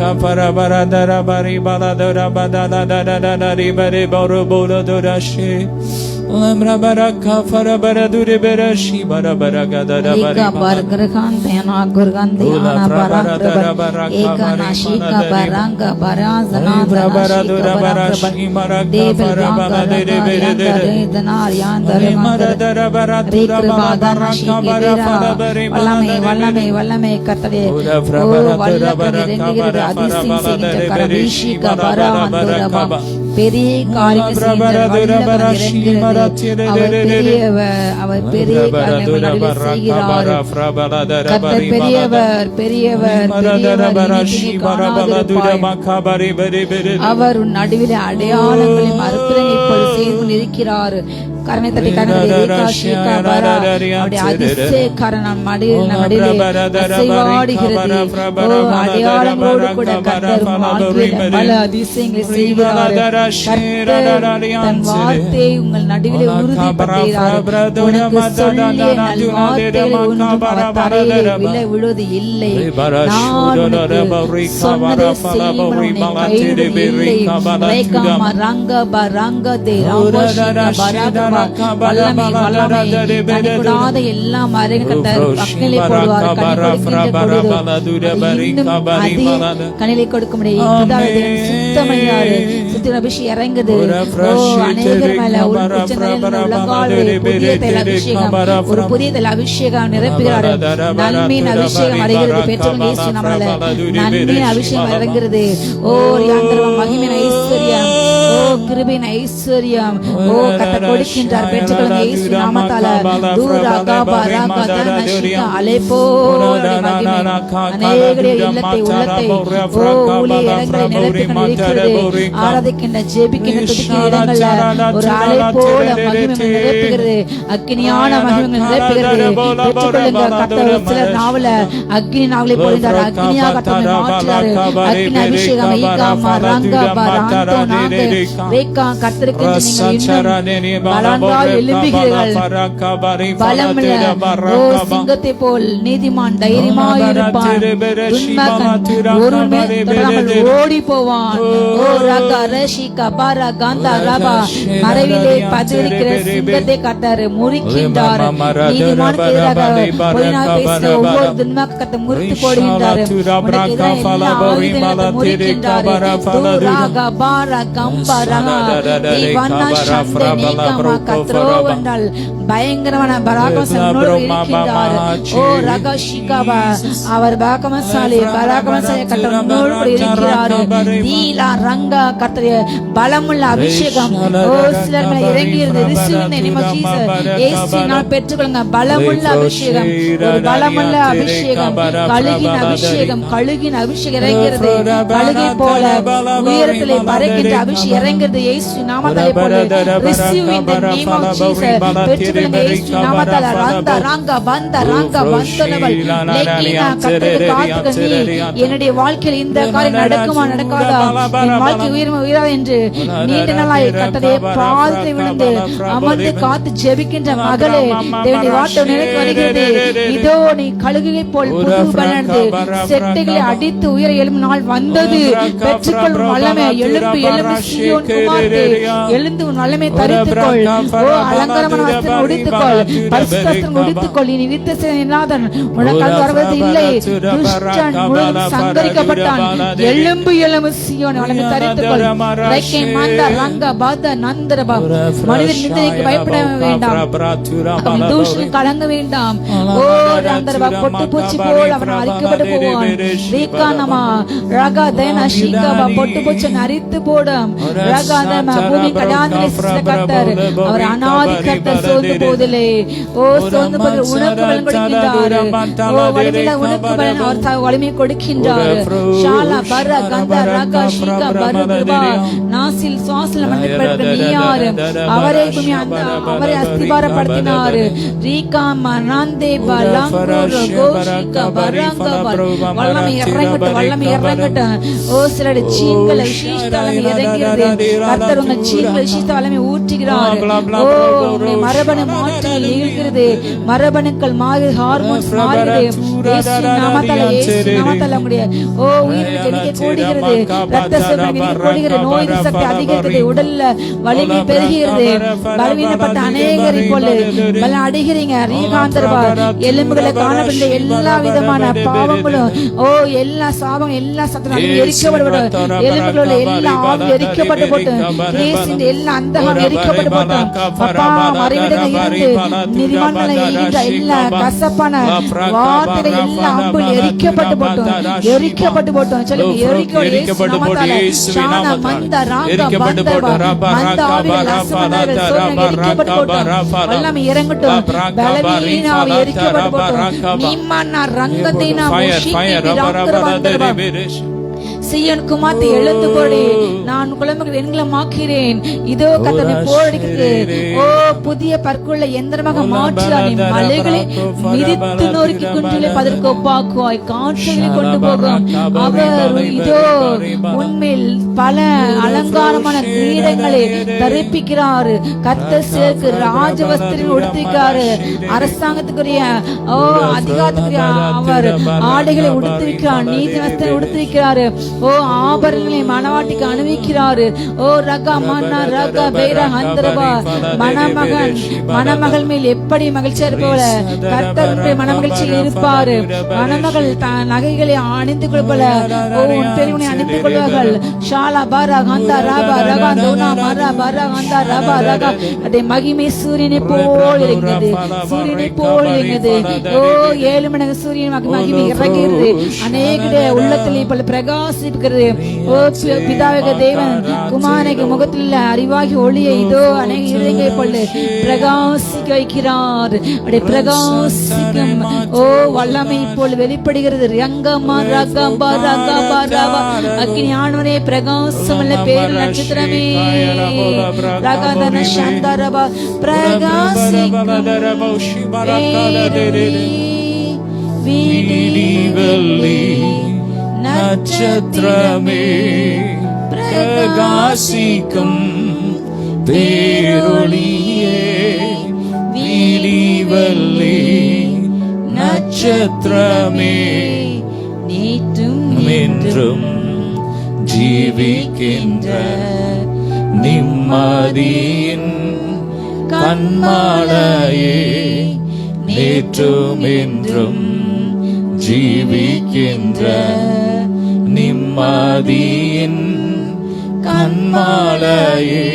கபரபரதர பரி பலதர பதலதரரி பரி பரு போலதரஷி லம்ரபரக ஃபரபரதுரி பரஷி பரபரகதர பரி பரகரகாந்தேனா குர்கந்தேனா பரபர ஏகநாஷிக பரங்க பராசனா பரபரதுர பரஷி மரக பரபரதரி பெரதரி தனார்யாந்தர மரதர பரதுர பரக பரபரபரி வல்லமை வல்லமை வல்லமை கர்த்தரே. ஓ வல்லமை அதிசயம் கரவிஷிக பராந்தரபா. பெரிய காரியங்கள் அவர் பெரிய பெரியவர் பெரியவர். அவர் நடுவில் அடையாளங்களையும் அற்புதங்களை செய்து கொண்டிருக்கிறார். கரணை தட்டி அடையாளங்களோடு கூட பல அதிசயங்களை செய்கிறார். தன் வார்த்தையை உங்கள் நடுவில் உறுதிப்படுத்துகிறார். விலை விழுவது இல்லை. வல்லமை வல்லமை எல்லா கண்ணிலை கொடுக்க முடியும். அபிஷேகம் இறங்குது. ஒரு புதிய அபிஷேகம் நிரப்புகிறார். நன்மையின் அபிஷேகம் அடைகிறது. பெற்றோர் நன்மையின் அபிஷேகம் இறங்குகிறது. ஓ மகிமையின் ஐஸ்வர்யம், ஓ கிருபையின் ஐஸ்வர்யம், ஓ கத்த கொடுக்கின்றார். பெற்றுக்கொள்ளுங்க இயேசு நாமத்தால. அநேகருடைய இல்லத்தை உள்ளத்தை ஓ ஊழிய இடங்களை நிரப்பிக் கொண்டிருக்கிறது. ஆராதிக்க அழைக்கின்ற ஜெபிக்கின்ற துதிக்கிற இடங்கள்ல ஒரு அலை போல மகிமை நிரப்புகிறது, அக்கினியான மகிமை நிரப்புகிறது. பெற்றுக்கொள்ளுங்க கர்த்தர். சிலர் நாவல அக்னி நாவலை பொழிந்தார், அக்னியா கர்த்தர் மாற்றுறாரு. அக்னி அபிஷேகம் ஈகாமா ரங்கபா ராந்தோ நாங்க ரேகா கர்த்தருக்கு நீங்கள் பலன்கால் எழும்புகிறீர்கள். பலமுள்ள ஓ சிங்கத்தை போல் நீதிமான் தைரியமாய் இருப்பான். துன்மார்க்கன் ஒருவன் தொடராமல் ஓடி போவான். ஓ ரகா ரஷிகா பாரா காந்தா ரபா மறைவிலே பதிவிருக்கிற சிங்கத்தை கர்த்தர் முறிக்கின்றார். நீதிமானுக்கு எதிராக பொய்யாக பேசுகிற ஒவ்வொரு துன்மார்க்க கர்த்தர் முறித்து போடுகின்றார். உனக்கு எதிராக எல்லா ஆயுதங்களை முறிக்கின்றார். துராகா பாரா கம்பா ரகா தீவானா சந்தே நீகமா கத்ரோ என்றால் பயங்கரமான பராக்கிரமசாலியோடு இருக்கின்றார். ஓ ரகஷிகாபா அவர் பராக்கிரமசாலி கர்த்தரோடு இருக்கிறார். தீலா ரங்கா கர்த்தர் பலமுள்ள அபிஷேகம் ஓ சிலர் மேல இறங்கியிருது. Receive in the name of Jesus. இயேசுவினால் பெற்றுக்கொள்ளுங்க பலமுள்ள அபிஷேகம், ஒரு பலமுள்ள அபிஷேகம், கழுகின் அபிஷேகம் இறங்கிறது. கழுகை போல உயரத்திலே பறக்கின்ற அபிஷேகம் இறங்கிறது இயேசு நாமத்தாலே போல. Receive in the name of Jesus. பெற்றுக்கொள்ளுங்க இயேசு நாமத்தால. ரங்கா ரங்கா பந்த ரங்கா பந்தனவள் லேக்கினா கர்த்தருக்கு காத்துக்க. நீ என்னுடைய வாழ்க்கையில் இந்த காரியம் நடக்குமா நடக்காதா, என் வாழ்க்கை உயருமா உயராது என்று நீண்ட நாளாய் கர்த்தருடைய பாதத்தை விழுந்து அமர்ந்து காத்து ஜெபிக்கின்ற மகளே, தேவனுடைய வார்த்தை நினைக்கு வருகிறது. இதோ நீ கழுகை போல் புது பலனது செட்டைகளை அடித்து உயர எழும் நாள் வந்தது. பெற்றுக்கொள்ளும் வல்லமை எழும்பு எழும்பு சீயோன் குமாரத்தே, எழுந்து உன் வல்லமை தரித்துக்கொள். ஓ அலங்காரமான வஸ்திரம் உடுத்துக்கொள், பரிசுத்த வஸ்திரம் உடுத்துக்கொள். இனி நித்தியநாதன் உனக்காக வருவது இல்லை. துஷ்டன் முழுவதும் சங்கரிக்கப்பட்டான். எழும்பு எழும்பு சீயோன் வல்லமை தரித்துக்கொள். ரைக்கே மாந்தா ரங்க பாத நந்தரபா. மனிதன் நிந்தனைக்கு பயப்பட வேண்டாம், அவன் தூஷணம் கலங்க வேண்டாம். ஓ நந்தரபா பொட்டு பூச்சி போல் அவன் அரிக்கப்பட்டு போவான். ரீகானமா ரகா தேனா ஷீகாபா பொட்டு பூச்சி அரித்து போடும். ரகா தேமா பூமி கடாந்திலே கர்த்தர் அவர் அநாதி கர்த்தர் சோர்ந்து போதிலே. ஓ சோர்ந்து போதில் உனக்கு பலன் கொடுக்கின்றார். ஓ வலிமையில உனக்கு பலன் அவர் வலிமை கொடுக்கின்றார். ஷாலா பர கந்தா ரகா ஷீகா பருபா நாசில் சுவாசில் மன்னிப்படுத்த நீயார். அவரே பூமி அவரை அஸ்திபாரப்படுத்தினார். ரீகா மனாந்தே பலாங்கோ கோஷிகா பராங்கா வல்லமை இறங்கட்டும், வல்லமை இறங்கட்டும். ஓ சிலர் சீன்கள் விசேஷத்தாலமை இறங்கிறது. கர்த்தர் உங்கள் சீன்கள் விசேஷத்தாலமை ஊற்றுகிறார். ஓ உங்களுடைய மரபணு மாற்றங்கள் நிகழ்கிறது. மரபணுக்கள் மாறி ஹார்மோன்ஸ் மாறுகிறது. இயேசு நாமத்தால உங்களுடைய ஓ உயிரினுக்கு எண்ணிக்கை கூடுகிறது. ரத்த சோகை கூடுகிறது. நோய் சக்தி அதிகரிக்கிறது. உடல்ல வலிமை பெருகிறது. பலவீனப்பட்ட அநேகரை போல பல அடைகிறீங்க. ரீகாந்தர்பா எலும்புகளை காணப்பட்ட எல்லா விதமான பாவங்களும் ஓ எல்லா சாபம் எல்லா சத்தனாலும் எரிக்கப்படுவது. எலும்புகளோட எல்லா ஆவி எரிக்கப்பட்டு போட்டு இயேசுவின் எல்லா அந்தகம் எரிக்கப்பட்டு போட்டோம். அப்பா மறைவிடங்க இருந்து நிர்வாணங்களை எரிகின்ற எல்லா கசப்பான வார்த்தைகள் எல்லா அம்புகள் எரிக்கப்பட்டு போட்டோம், எரிக்கப்பட்டு போட்டோம். சொல்லுங்க எரிக்கப்பட்டு இயேசு நாமத்தால ஷானா மந்த ராங்கா பந்தபா மந்த ஆவிகள் அசமனார்கள் சோதனை எரிக்கப்பட்டு போட்டோம். எல்லாமே இறங்கட்டும். பலவீன ஆவி எரிக்கப்பட்டு போட்டோம். நீமானா ரங்கதேனா முஷிகி ராங்கரவந்தபா சீயோன் குமாரத்தை எழுந்து போடி, நான் குழம்புகள் வெண்கலமாக்கிறேன். இதோ கர்த்தரை போரடிக்கிறது. ஓ புதிய பற்குள்ள எந்திரமாக மாற்றினார். நீ மலைகளை மிதித்து நொறுக்கி குன்றிலே பதற்கு ஒப்பாக்குவாய். காற்றுகளை கொண்டு போகும் அவர். இதோ உண்மையில் பல அலங்காரமான கிரீடங்களை தரிப்பிக்கிறார். கர்த்தர் சிலருக்கு ராஜவஸ்திரம் உடுத்திருக்கிறாரு. அரசாங்கத்துக்குரிய ஓ அதிகாரத்துக்குரிய அவர் ஆடைகளை உடுத்திருக்கிறார். நீதி வஸ்திரம் உடுத்திருக்கிறாரு. ஓ ஆபரணங்களை மணவாட்டிக்கு அணிவிக்கிறாரு. ஓ ரகா மன்னா ரகா பேரா ஹந்தரபா மணமகள் மேல் எப்படி மகிழ்ச்சியா இருப்பவள கர்த்தருடைய மனமகிழ்ச்சியில் இருப்பாரு. மணமகள் நகைகளை அணிந்து கொள்பல ஓ உன் பெரியவனை அணிந்து கொள்வார்கள். ஷாலா பாரா ஹந்தா ரபா ரகா தோனா மரா பாரா ஹந்தா ரபா ரகா. அதே மகிமை சூரியனை போல் இருக்கிறது, சூரியனை போல் இருக்கிறது. ஓ 7 மடங்கு சூரியன் மகிமை இறங்குகிறது. அநேக உள்ளத்தில் இப்ப பிரகாச பிரகாசிக்கிறது. ஓ பிதாவக தேவன் குமாரனுக்கு முகத்தில் அறிவாகி ஒளியை இதோ அநேக இருதயங்களை போல பிரகாசிக்க வைக்கிறார். அப்படி பிரகாசிக்கும் ஓ வல்லமை போல் வெளிப்படுகிறது. ரங்கமா ரகபா ரகபா ரபா அக்கினி ஆண்டவரே பிரகாசமுள்ள பேர் நட்சத்திரமே ரகதன சந்தரபா பிரகாசிக்கும் விடிவெள்ளி நட்சத்திரமே பிரகாசிக்கும் பேரொளியே விடிவெள்ளி நட்சத்திரமே நேற்றும் என்றும் ஜீவிக்கின்ற நிம்மதியின் கண்மலையே நேற்றும் என்றும் ஜீவிக்கின்ற நிம்மதியின் கண்மலையே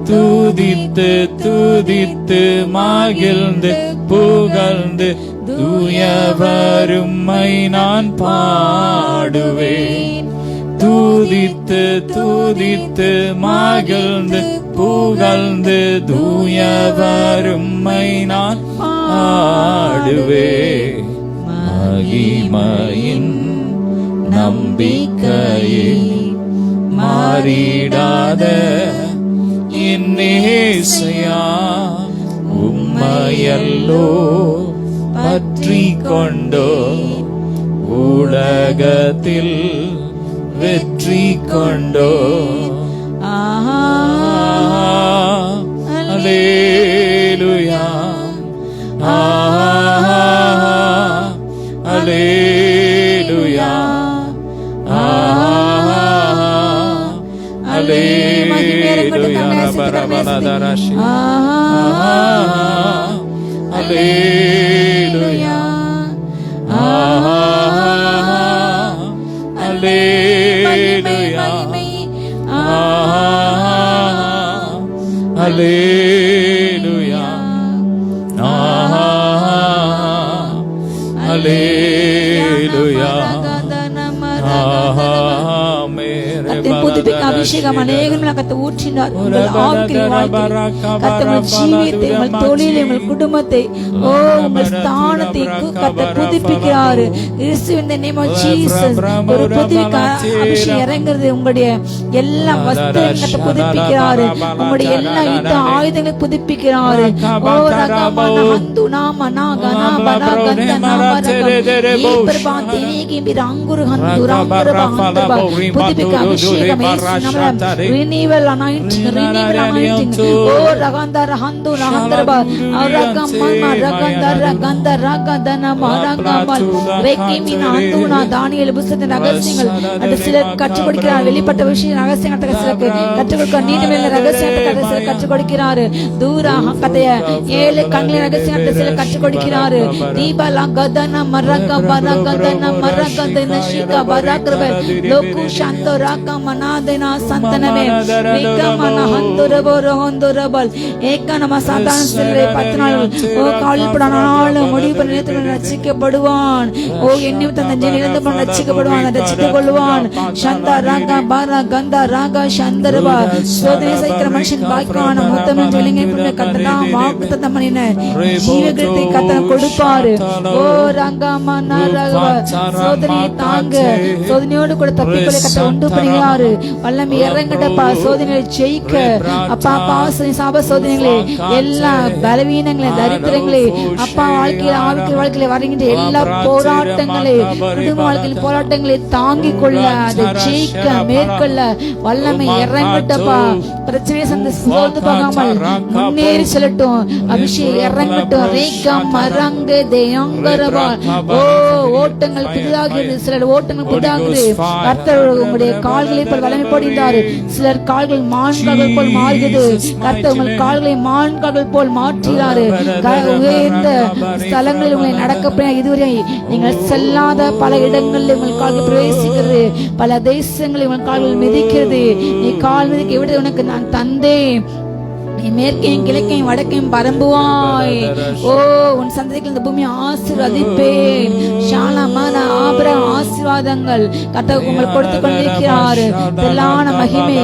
துதித்து துதித்து மகிழ்ந்து புகழ்ந்து தூயவரும்மை நான் பாடுவேன். துதித்து துதித்து மகிழ்ந்து புகழ்ந்து தூயவரும்மை நான் பாடுவேன். மகிமையின் நம்பிக்கையே மாறிடாத என்னேசையா உம்மையல்லோ பற்றி கொண்டோ உலகத்தில் வெற்றி கொண்டோ. அல்லேலூயா அல்லேலூயா அல்லேலூயா ரபரபலதரஷி அல்லேலூயா அல்லேலூயா அல்லேலூயா அல்லேலூயா புதுப்பிக்க அபிஷேகம் அநேகம் கத்த ஊற்றினார். உங்கள் ஆவிக்குரிய வாழ்க்கை கத்த உங்கள் ஜீவியத்தை உங்கள் தொழிலை உங்கள் குடும்பத்தை ஓ உங்கள் ஸ்தானத்தை கத்த புதுப்பிக்கிறாரு. இயேசுவின் நேம் ஆஃப் ஜீசஸ் ஒரு புதுப்பிக்க அபிஷேகம் இறங்குறது. உங்களுடைய எல்லா வஸ்துவையும் கத்த புதுப்பிக்கிறாரு. உங்களுடைய எல்லா யுத்த ஆயுதங்களை புதுப்பிக்கிறாரு. ஓ ரகமன ஹந்து நாம நாகனா பரகந்த நாமரக ஈபர்பாந்தி நீகி ரங்குரு ஹந்து ரங்குரபா ஹந்துபா புதுப்பிக்க அபிஷேகம் renewal anointing oh raganda rahandu rahandarba aragamma raganda raganda ragadana maragamal rekimina anduna தானியேல் புத்தகத்தின் ரகசியங்கள் அது சிலர் கற்றுக் கொடுக்கிறார். வெளிப்பட்ட விஷயம் ரகசியத்தை சிலருக்கு கற்றுக் கொடுக்க நீதிமேல ரகசியத்தை சிலர் கற்றுக் கொடுக்கிறாரு. தூரா கதைய 7 கண்களின் ரகசியத்தை சிலர் கற்றுக் கொடுக்கிறாரு. தீபலா கதன மரக பரகதன மரகதன ஷிகா பரகரப லோகு சாந்தோ ராகமனாதனா சந்தனமே விகமன ஹந்துரபோர ஹந்துரபல் ஏகனம சாதான் சிலரை 10 நாள் ஓ கால்படானால முடிவு நேரத்தில் ரட்சிக்கப்படுவான். ஓ என்னை தந்த ஜெனிலிருந்து ரட்சிக்கப்படுவான், ரட்சித்துக் கொள்வான். சந்தா ராகா பாரா கந்தா ராகா சந்தரபா சோதனை சைக்கிற மனுஷன் பாக்கியவான மொத்தம் விலங்கை கத்தனா வாக்குத்தத்தம் பண்ணின ஜீவகிரத்தை கத்தன கொடுப்பாரு. ஓ ரங்கமன ரகவ சோதனையை தாங்க சோதனையோடு கூட தப்பிக்கொள்ள கத்த உண்டு பண்ணுகிறாரு. வல்லமை இறங்கட்டப்பா சோதனைகளை ஜெயிக்க அப்பா பாவ சாப சோதனைகளே எல்லா பலவீனங்களே தரித்திரங்களே அப்பா வாழ்க்கையில ஆவிக்குரிய வாழ்க்கையில வருகின்ற எல்லா போராட்டங்களே குடும்ப வாழ்க்கையில் போராட்டங்களை தாங்கிக் கொள்ள அதை ஜெயிக்க மேற்கொள்ள வல்லமை இறங்கட்டப்பா. பிரச்சனையை சோர்ந்து போகாமல் முன்னேறி செல்லட்டும். அபிஷேகம் இறங்கட்டும். ரேகம் மரங்க தேயங்கரபா ஓ ஓட்டங்கள் புதிதாகிறது. சிலர் ஓட்டங்கள் புதிதாகிறது. கர்த்தர் உங்களுடைய கால்களை போல் வல்லமை போடுகிறார். சிலர் கால்கள் மான்கால்கள் போல் மாறுகிறது. கர்த்தர் உங்கள் கால்களை மான்கால்கள் போல் மாற்றுகிறார். உயர்ந்த ஸ்தலங்களில் உங்களை நடக்க இதுவரை நீங்கள் செல்லாத பல இடங்களில் உங்கள் கால்கள் பிரவேசிக்கிறது. பல தேசங்களில் உங்கள் கால்கள் மிதிக்கிறது. நீ கால் மிதிக்க விட உனக்கு நான் தந்தேன். நீ மேற்கையும் கிழக்கையும் வடக்கையும் பரம்புவாய். ஓ உன் சந்ததிகள் இந்த பூமியை ஆசீர்வதிப்பேன். ஷாலமான ஆபிரகாம் ஆசீர்வாத ஆசீர்வாதங்கள் கர்த்தர் உங்களுக்கு கொடுத்து கொண்டிருக்கிறார். திரளான மகிமை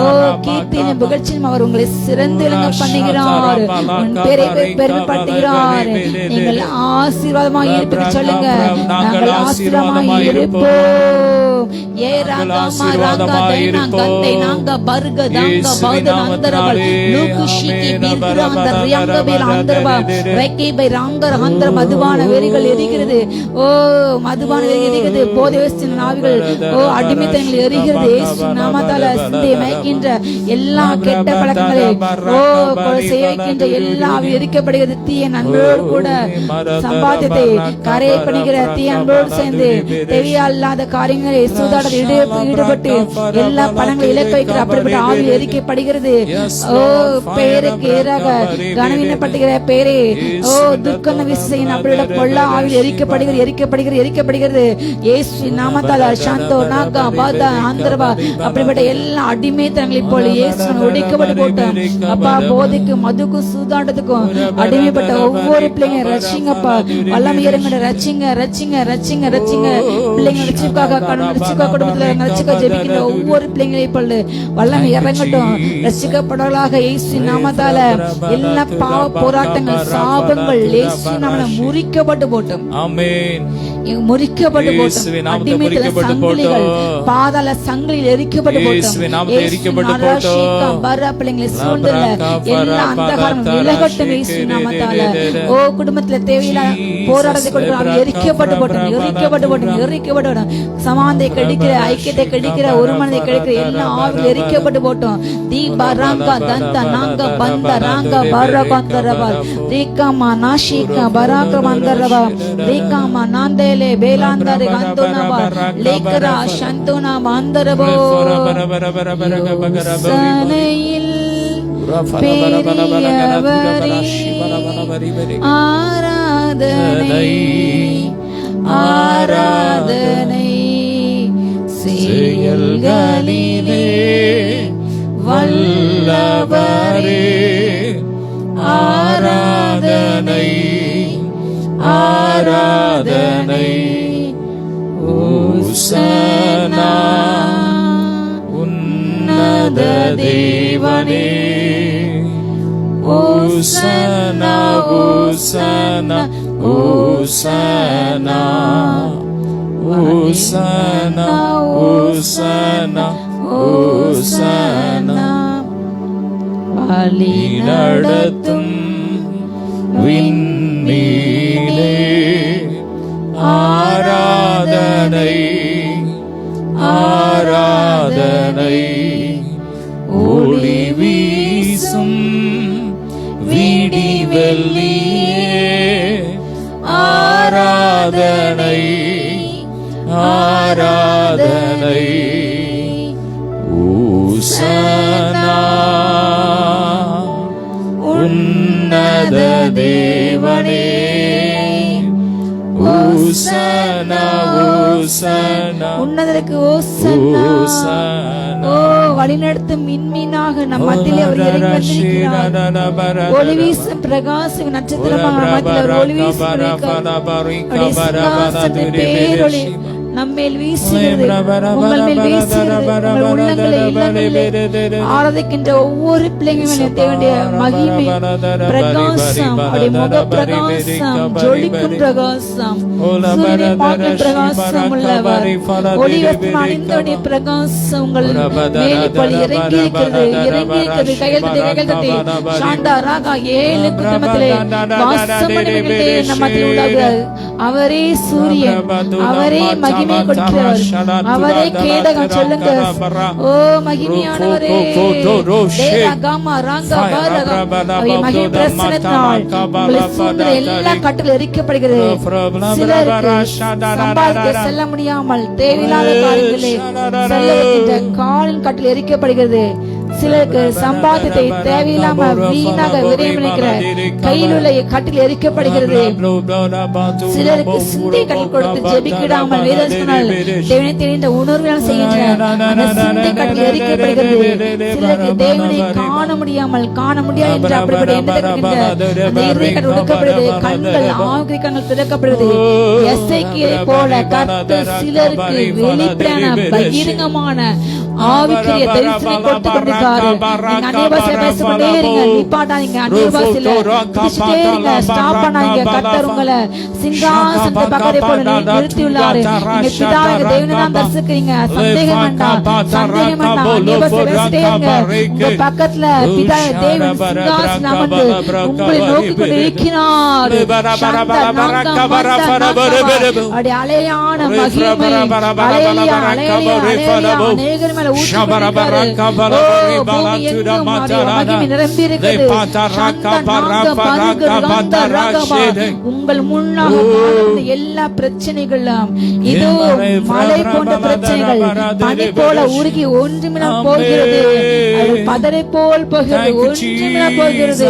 ஓ கீர்த்தியின் புகழ்ச்சியும் அவர் உங்களை சிறந்து விளங்க பண்ணுகிறார். உன் பேரை பெருமைப்படுத்துகிறார். நீங்கள் ஆசீர்வாதமாக இருப்பீர்கள். சொல்லுங்க, நாங்கள் ஆசீர்வாதமாக இருப்போம். ஏ ராகமா ராகதைனா கந்தை நாங்க பர்கதாங்க பௌதனந்தரவல் லூகுஷிகி பிராந்த ரியாங்கபேல் அந்தரவா ரெக்கேபை ராங்கர் அந்தர மதுபான வெறிகள் எரிகிறது. ஓ மதுபான வெறி எரிகிறது. போதைவஸ்தின் ஆவிகள் ஓ அடிமைத்தனங்கள் எரிகிறது. இயேசு நாமத்தால சிந்தை மயக்கின்ற எல்லா கெட்ட பழக்கங்களை ஓ கொலை செய்ய வைக்கின்ற எல்லா ஆவி எரிக்கப்படுகிறது. தீய நண்பரோடு கூட சம்பாத்தியத்தை கரையை பண்ணுகிற தீய நண்பரோடு சேர்ந்து தேவையில்லாத காரியங்களை சூதாட்டத்தில் ஈடுபட்டு எல்லா பணங்களை இலக்க வைக்கிற அப்படிப்பட்ட ஆவி எரிக்கப்படுகிறது. ஓ பெயருக்கு எதிராக கனவீனப்படுத்துகிற பெயரே ஓ துர்க்கண்ண விசையின் அப்படிப்பட்ட பொல்லா ஆவி எரிக்கப்படுகிறது எரிக்கப்படுகிறது எரிக்கப்படுகிறது. இயேசு நாமத்தால் சாந்தோ நாகா பாதா ஆந்திரபா அப்படிப்பட்ட எல்லா அடிமைத்தனங்களை போல இயேசு உடைக்கப்பட்டு போட்டோம். அப்பா போதைக்கு மதுக்கும் சூதாட்டத்துக்கும் அடிமைப்பட்ட ஒவ்வொரு பிள்ளைங்க ரட்சிங்கப்பா. வல்லமை இறங்கிட ரட்சிங்க ரட்சிங்க ரட்சிங்க ரட்சிங்க. பிள்ளைங்க ரட்சிக்காக குடும்பத்துல ரட்சிக்க ஜெபிக்கின்ற ஒவ்வொரு பிள்ளைங்களையும் போல வல்லமை இறங்கட்டும். ரட்சிக்கப்படலாக இயேசு நாமத்தால எல்லா பாவ போராட்டங்கள் சாபங்கள் இயேசு நாமல முறிக்கப்பட்டு போட்டோம். ஆமென். முறிக்கப்பட்டு போட்டோம். அடிமைத்தன சங்கிலிகள் பாதாள சங்கிலில் எரிக்கப்பட்டு போட்டோம். பிள்ளைங்களை சூழ்ந்துள்ள எல்லா அந்தகாரம் விலகட்டும் இயேசு நாமத்தால. ஓ குடும்பத்துல தேவையில்லாத போராட்டத்தை கொடுக்கிறோம். எரிக்கப்பட்டு போட்டோம் எரிக்கப்பட்டு போட்டோம் எரிக்கப்பட்டு போட்டோம். சமானத்தை கெடுக்கிற ஐக்கியத்தை கெடுக்கிற ஒரு மனதை கெடுக்கிற எல்லா ஆவிகள் எரிக்கப்பட்டு போட்டோம். தீ பராங்கா தந்த நாங்க பந்த ராங்க பரபந்தரபா ரீகாமா நாஷிகா பராக்ரமந்தரபா ரீகாமா நாந்தேலே பேலாந்தர கந்தோனபா லேக்கரா சந்தோனா மாந்தரபோ சனையில் பெரியவரே ஆராதனை ஆராதனை செயல்களிலே வல்லவரே ஆராதனை ஆராதனை ஓசனா உன்னத தேவனே ஓசனா ஓசனா ஓசனா ஓசனா ஓசனா ஓசனா வழி நடத்தும் விண்மீனே ஆராதனை ஆராதனை ஒளி வீசும் விடிவெள்ளியே ஆராதனை ஆராதனை ஓசனா உன்னத தேவனே ஓசனா ஓசனா உன்னதருக்கு ஓசனா ஓ வழிநடத்தும் மின்மீனாக நம் மத்தியிலே அவர் இறங்கி வந்திருக்கிறார். ஒளி வீசும் பிரகாசம் நட்சத்திரமாக நம் மத்தியில் ஒளி வீசும் பேரொளி நம்மேல் வீசுகிறது. உங்கள் மேல் வீசுகிறது. உங்கள் உள்ளங்களை இல்லங்களிலே ஆராதிக்கின்ற ஒவ்வொரு பிள்ளைங்களும் தேவனுடைய மகிமை பிரகாசம் அவருடைய முக பிரகாசம் ஜொலிக்கும் பிரகாசம் சூரியனை பார்க்கும் பிரகாசம் உள்ளவர் ஒளிவஸ்திரம் அணிந்தவனுடைய பிரகாசம் உங்கள் மேல் இப்பொழுது இறங்கி இருக்கிறது இறங்கி இருக்கிறது. கைகள் தட்டி சாந்தா ராகா 7 குடும்பத்திலே வாசம் பண்ணுகின்ற நம்ம மத்தியில் உண்டாகிறார். அவரே சூரியன் அவரே மகிமை கொடுக்கிறவர் அவரே கேடகம். சொல்லுங்க ஓ மகிமையானவரே தேவகாமா ராங்கா பாரகா மகிமை பிரசன்னத்தால் உங்களை சூழ்ந்த எல்லா கட்டுகள் எரிக்கப்படுகிறது. சிலருக்கு சம்பாதிக்க செல்ல முடியாமல் தேவையில்லாத காரியங்களே செல்ல வைக்கின்ற காலின் கட்டில் எரிக்கப்படுகிறது. சிலருக்கு சம்பாத்தியத்தை தேவையில்லாம வீணாக விரயமளிக்கிற கையில் உள்ள கட்டில் எரிக்கப்படுகிறது. சிலருக்கு சிந்தை கட்டில் கொடுத்து ஜெபிக்கிடாமல் வேதத்தினால் தேவனை தெரிந்த உணர்வுகள் செய்கின்ற அந்த சிந்தை கட்டில் எரிக்கப்படுகிறது. சிலருக்கு தேவனை காண முடியாது என்று அப்படிப்பட்ட எண்ணத்திற்கு அந்த இருதய கட்டில் ஒடுக்கப்படுது. கண்கள் ஆவிக்குரிய கண்கள் திறக்கப்படுது. எசேக்கியேலை போல கர்த்தர் சிலருக்கு வெளிப்படையான பகிரங்கமான ஆவிக்குரிய தரிசனம் கொடுத்து கொண்டிருக்காரு. நீங்க அந்நிய பாஷையில பேசிக்கொண்டே இருங்க, நிப்பாட்டாதீங்க. அந்நிய பாஷையில பேசிட்டே இருங்க, ஸ்டாப் பண்ணாதீங்க. கர்த்தர் உங்களை சிங்காசனத்தை பக்கத்தை போல நிறுத்தியுள்ளாரு. நீங்க பிதாவை தேவனை தான் தரிசிக்கிறீங்க. சந்தேகம் வேண்டாம். அந்நிய பாஷையில பேசிட்டே இருங்க. உங்க பக்கத்துல பிதா தேவன் சிங்காசனம் அமர்ந்து உங்களை நோக்கி கொண்டு இருக்கிறார். அலையான மகிமை, அநேகர் மேல உங்கள் முன்னாக எல்லா பிரச்சனைகளும் இதோ மழை போன்ற பிரச்சனைகள் பனி போல உருகி ஒன்றுமில்லாமல் போகிறது. பதரை போல் போகிறது, ஒன்றுமில்லாமல் போகிறது.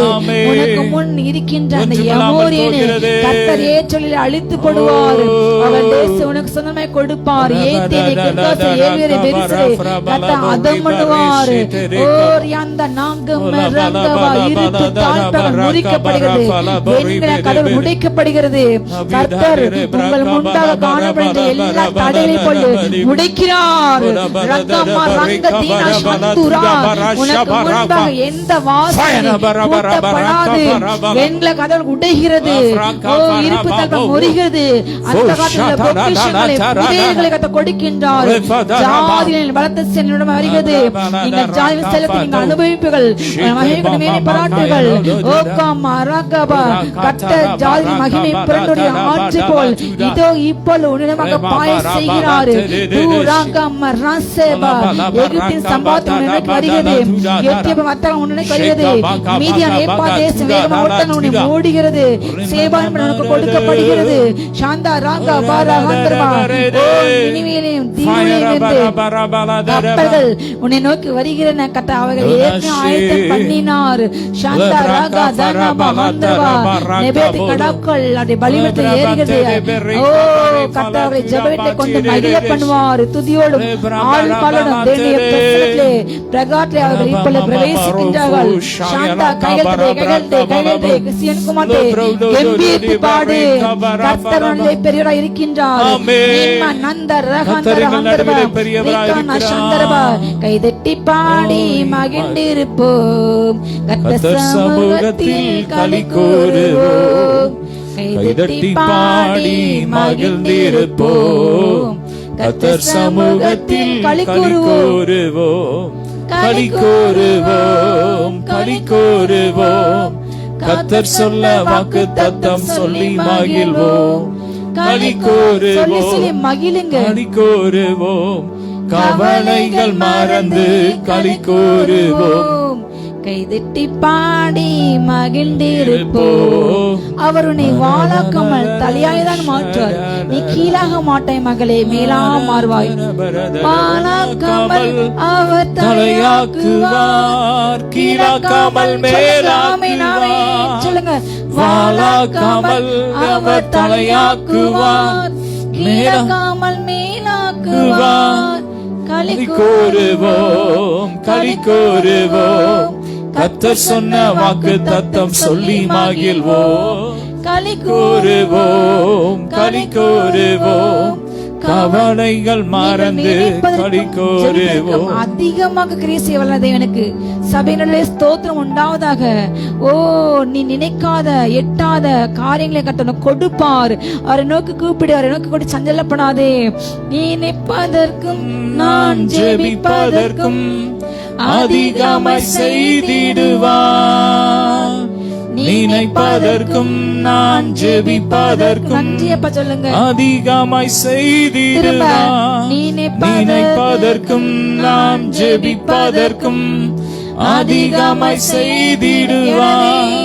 உனக்கு முன் இருக்கின்ற அந்த எமோரியனை கர்த்தர் ஏற்றலில் அழித்து போடுவார். அவர் தேசம் உனக்கு சொந்தமாய் கொடுப்பார். ஏத்தேனை கிர்காசை ஏவியரை பெரிசரை கர்த்தர் அதம் பண்ணுவார். ஓர் அந்த நாங்கம் ரங்கவா இருப்பு தாழ்பகல் முறிக்கப்படுகிறது. என்கிற கதவு உடைக்கப்படுகிறது. கர்த்தர் உங்கள் முன்பாக காணப்படுகிற எல்லா தடைகளை கொண்டு உடைக்கிறார். ரங்கம்மா ரங்கத்தீனா சந்துரா உனக்கு முன்பாக எந்த வாசலும் பூட்டப்படாது. என்கிற கதவு உடைகிறது. ஓ இருப்பு தாழ்பகல் முறிகிறது. அந்த காலத்துல பொக்கிஷங்களை புதையல்களை கர்த்தர் கொடுக்கின்றார். ஜாதிகளின் பலத்த செல்வம் வருகிறது. நீங்கள் ஜாதியின் செல்வத்தை நீங்கள் அனுபவிப்பீர்கள். மகிமை பாராட்டுகள். ஓ காமா ரகபா கர்த்தர் ஜாதியின் மகிமை புரண்டுடைய ஆற்று போல் இதோ இப்போது உன்னிடமாக பாய செய்கிறார். தூராகம ரசேபா எகிப்தின் சம்பாத்தியம் உனக்கு வருகிறது. எத்தியோப்பிய வர்த்தகம் உனக்கு வருகிறது. மீதியான் ஏப்பா தேசம் வேகமாக ஒட்டன உன்னை மூடுகிறது. சேபான் உனக்கு கொடுக்கப்படுகிறது. சாந்தா ராகா பாரா ஹந்தர்மா ஓ நினிவேலையும் தீவுலையும் கப்பல்கள் உன்னை நோக்கி வருகிறன. கர்த்தர் அவர்கள் ஏற்க ஆயத்தம் பண்ணினார். சாந்தா ராகா தனபா ஹந்தர்வா நெபேத் கடற்கல் அதை பலிபீடத்தில் ஏறுகிறது. ஓ கர்த்தர் அவர்களை ஜெபத்தை கொண்டு மகிழ பண்ணுவார். துதியோடும் ஆழ்பாலோடும் தேவனுடைய பிரசன்னத்திலே பிரகாரத்திலே அவர்கள் இப்பொழுது பிரவேசிக்கின்றார்கள். சாந்தா கைகள்தே கிறிஸ்டியன் குமாரே கம்பீரித்து பாடு. கர்த்தர் உன்னை பெரியவராய் இருக்கின்றார். நீமா நந்த ரகந்தர ஹந்தர்வா விகான சந்தர்வா கைதட்டி பாடி மகிழ்ந்திருப்போம். கர்த்தர் சமூகத்தில் களி கூறுவோம். கைதட்டி பாடி மகிழ்ந்திருப்போம். கர்த்தர் சமூகத்தில் களி கூறுவோம். களி கூறுவோம். களி கூறுவோம். கர்த்தர் சொல்ல வாக்கு தத்தம் சொல்லி மகிழ்வோம். களி கூறுவோம். மகிழுங்க. களி கூறுவோம். கவலைகள் மறந்து களி கூறுவோம். கைதட்டி பாடி மகிழ்ந்திருப்போம். அவர் உன்னை வாழாக்காமல் தலையாய்தான் மாற்றுவார். நீ கீழாக மாட்டாய் மகளே, மேலா மாறுவாய். வாழாக்காமல் அவர் தலையாக்குவார். கீழாக்காமல் மேலாக்குவார். சொல்லுங்க. வாழாக்காமல் அவர் தலையாக்குவார். கீழாக்காமல் மேலாக்குவார். களி கூறுவோம். களி கூறுவோம். கர்த்தர் சொன்ன வாக்கு தத்தம் சொல்லி மகிழ்வோம். களி கூறுவோம். களி கூறுவோம். கவலைகள் மறந்து களி கூறுவோம். அதிகமாக கிரியை செய்வல்ல தேவனுக்கு சபையினுடைய ஸ்தோத்திரம் உண்டாவதாக. ஓ நீ நினைக்காத எட்டாத காரியங்களை கர்த்தர் கொடுப்பார். அவரை நோக்கி கூப்பிடு. அவரை நோக்கி கூட சஞ்சலப்படாதே. நீ நினைப்பதற்கும் நான் ஜெபிப்பதற்கும் அதிகமாய் செய்திடுவார். நினைப்பதற்கும் நான் ஜெபிப்பதற்கும் சொல்லுங்க அதிகமாய் செய்திடுவார். நினைப்பதற்கும் நான் ஜெபிப்பதற்கும் அதிகமாய் செய்திடுவார்.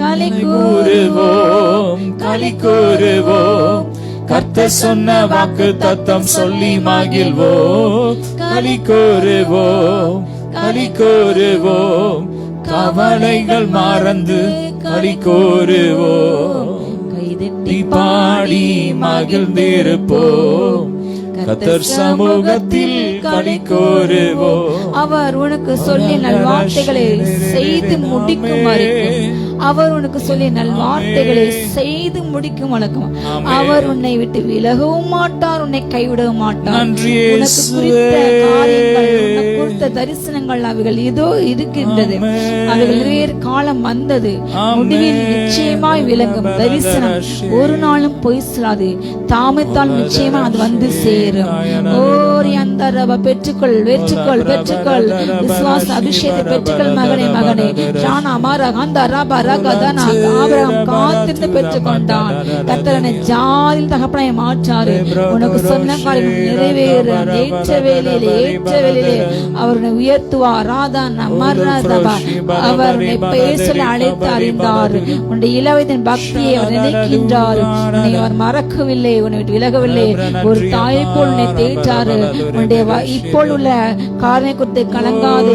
களி கூறுவோம். களி கூறுவோம். கர்த்தர் சொன்ன வாக்கு தத்தம் சொல்லி மகிழ்வோம். களி கூறுவோம். களி கூறுவோம், கவலைகள் மறந்து களி கூறுவோம், கைதட்டி பாடி மகிழ்ந்திருப்போம், கர்த்தர் சமூகத்தில் களி கூறுவோம். அவர் உனக்கு சொல்லிய நல்வார்த்தைகளை செய்து முடிக்கும் வரைக்கும், அவர் உனக்கு சொல்லிய நல்வார்த்தைகளை செய்து முடிக்கும் வழக்கம், அவர் உன்னை விட்டு விலகவும் மாட்டார், உன்னை கைவிடவும் மாட்டார். உனக்கு குறித்த காரியங்கள், உனக்கு குறித்த தரிசனங்கள் அவைகள் இதோ இருக்கின்றது. அவைகள் நிறைவேற காலம் வந்தது. முடிவில் நிச்சயமாய் விளங்கும் தரிசனம் ஒரு நாளும் பொய் சொல்லாது. தாமத்தால் நிச்சயமா அது வந்து சேரும். ஓரி அந்த பெற்றுக்கொள், வெற்றுக்கொள், பெற்றுக்கொள். விசுவாச அபிஷேகத்தை பெற்றுக்கொள் மகனே, மகனே. ஜானா மாரா அந்த ரபா ரகதனா ஆபிரகாம் காத்திருந்து பெற்றுக்கொண்டான். கர்த்தரனை ஜாதியில் தகப்பனை மாற்றாரு. உனக்கு சொன்ன காரியம் நிறைவேற ஏற்ற வேலையிலே, ஏற்ற வேலையிலே அவரை உயர்த்துவார். ராதானா மர்ராதபா அவர் உன்னை பேசல அழைத்து அறிந்தார். உன்னுடைய இளவயதின் பக்தியை அவர் நினைக்கின்றார். உன்னை அவர் மறக்கவில்லை, உன்னை விட்டு விலகவில்லை. ஒரு தாயை போல் உன்னை தேற்றாரு. உன்னுடைய இப்போ உள்ள காரணை குறித்து கலங்காதே.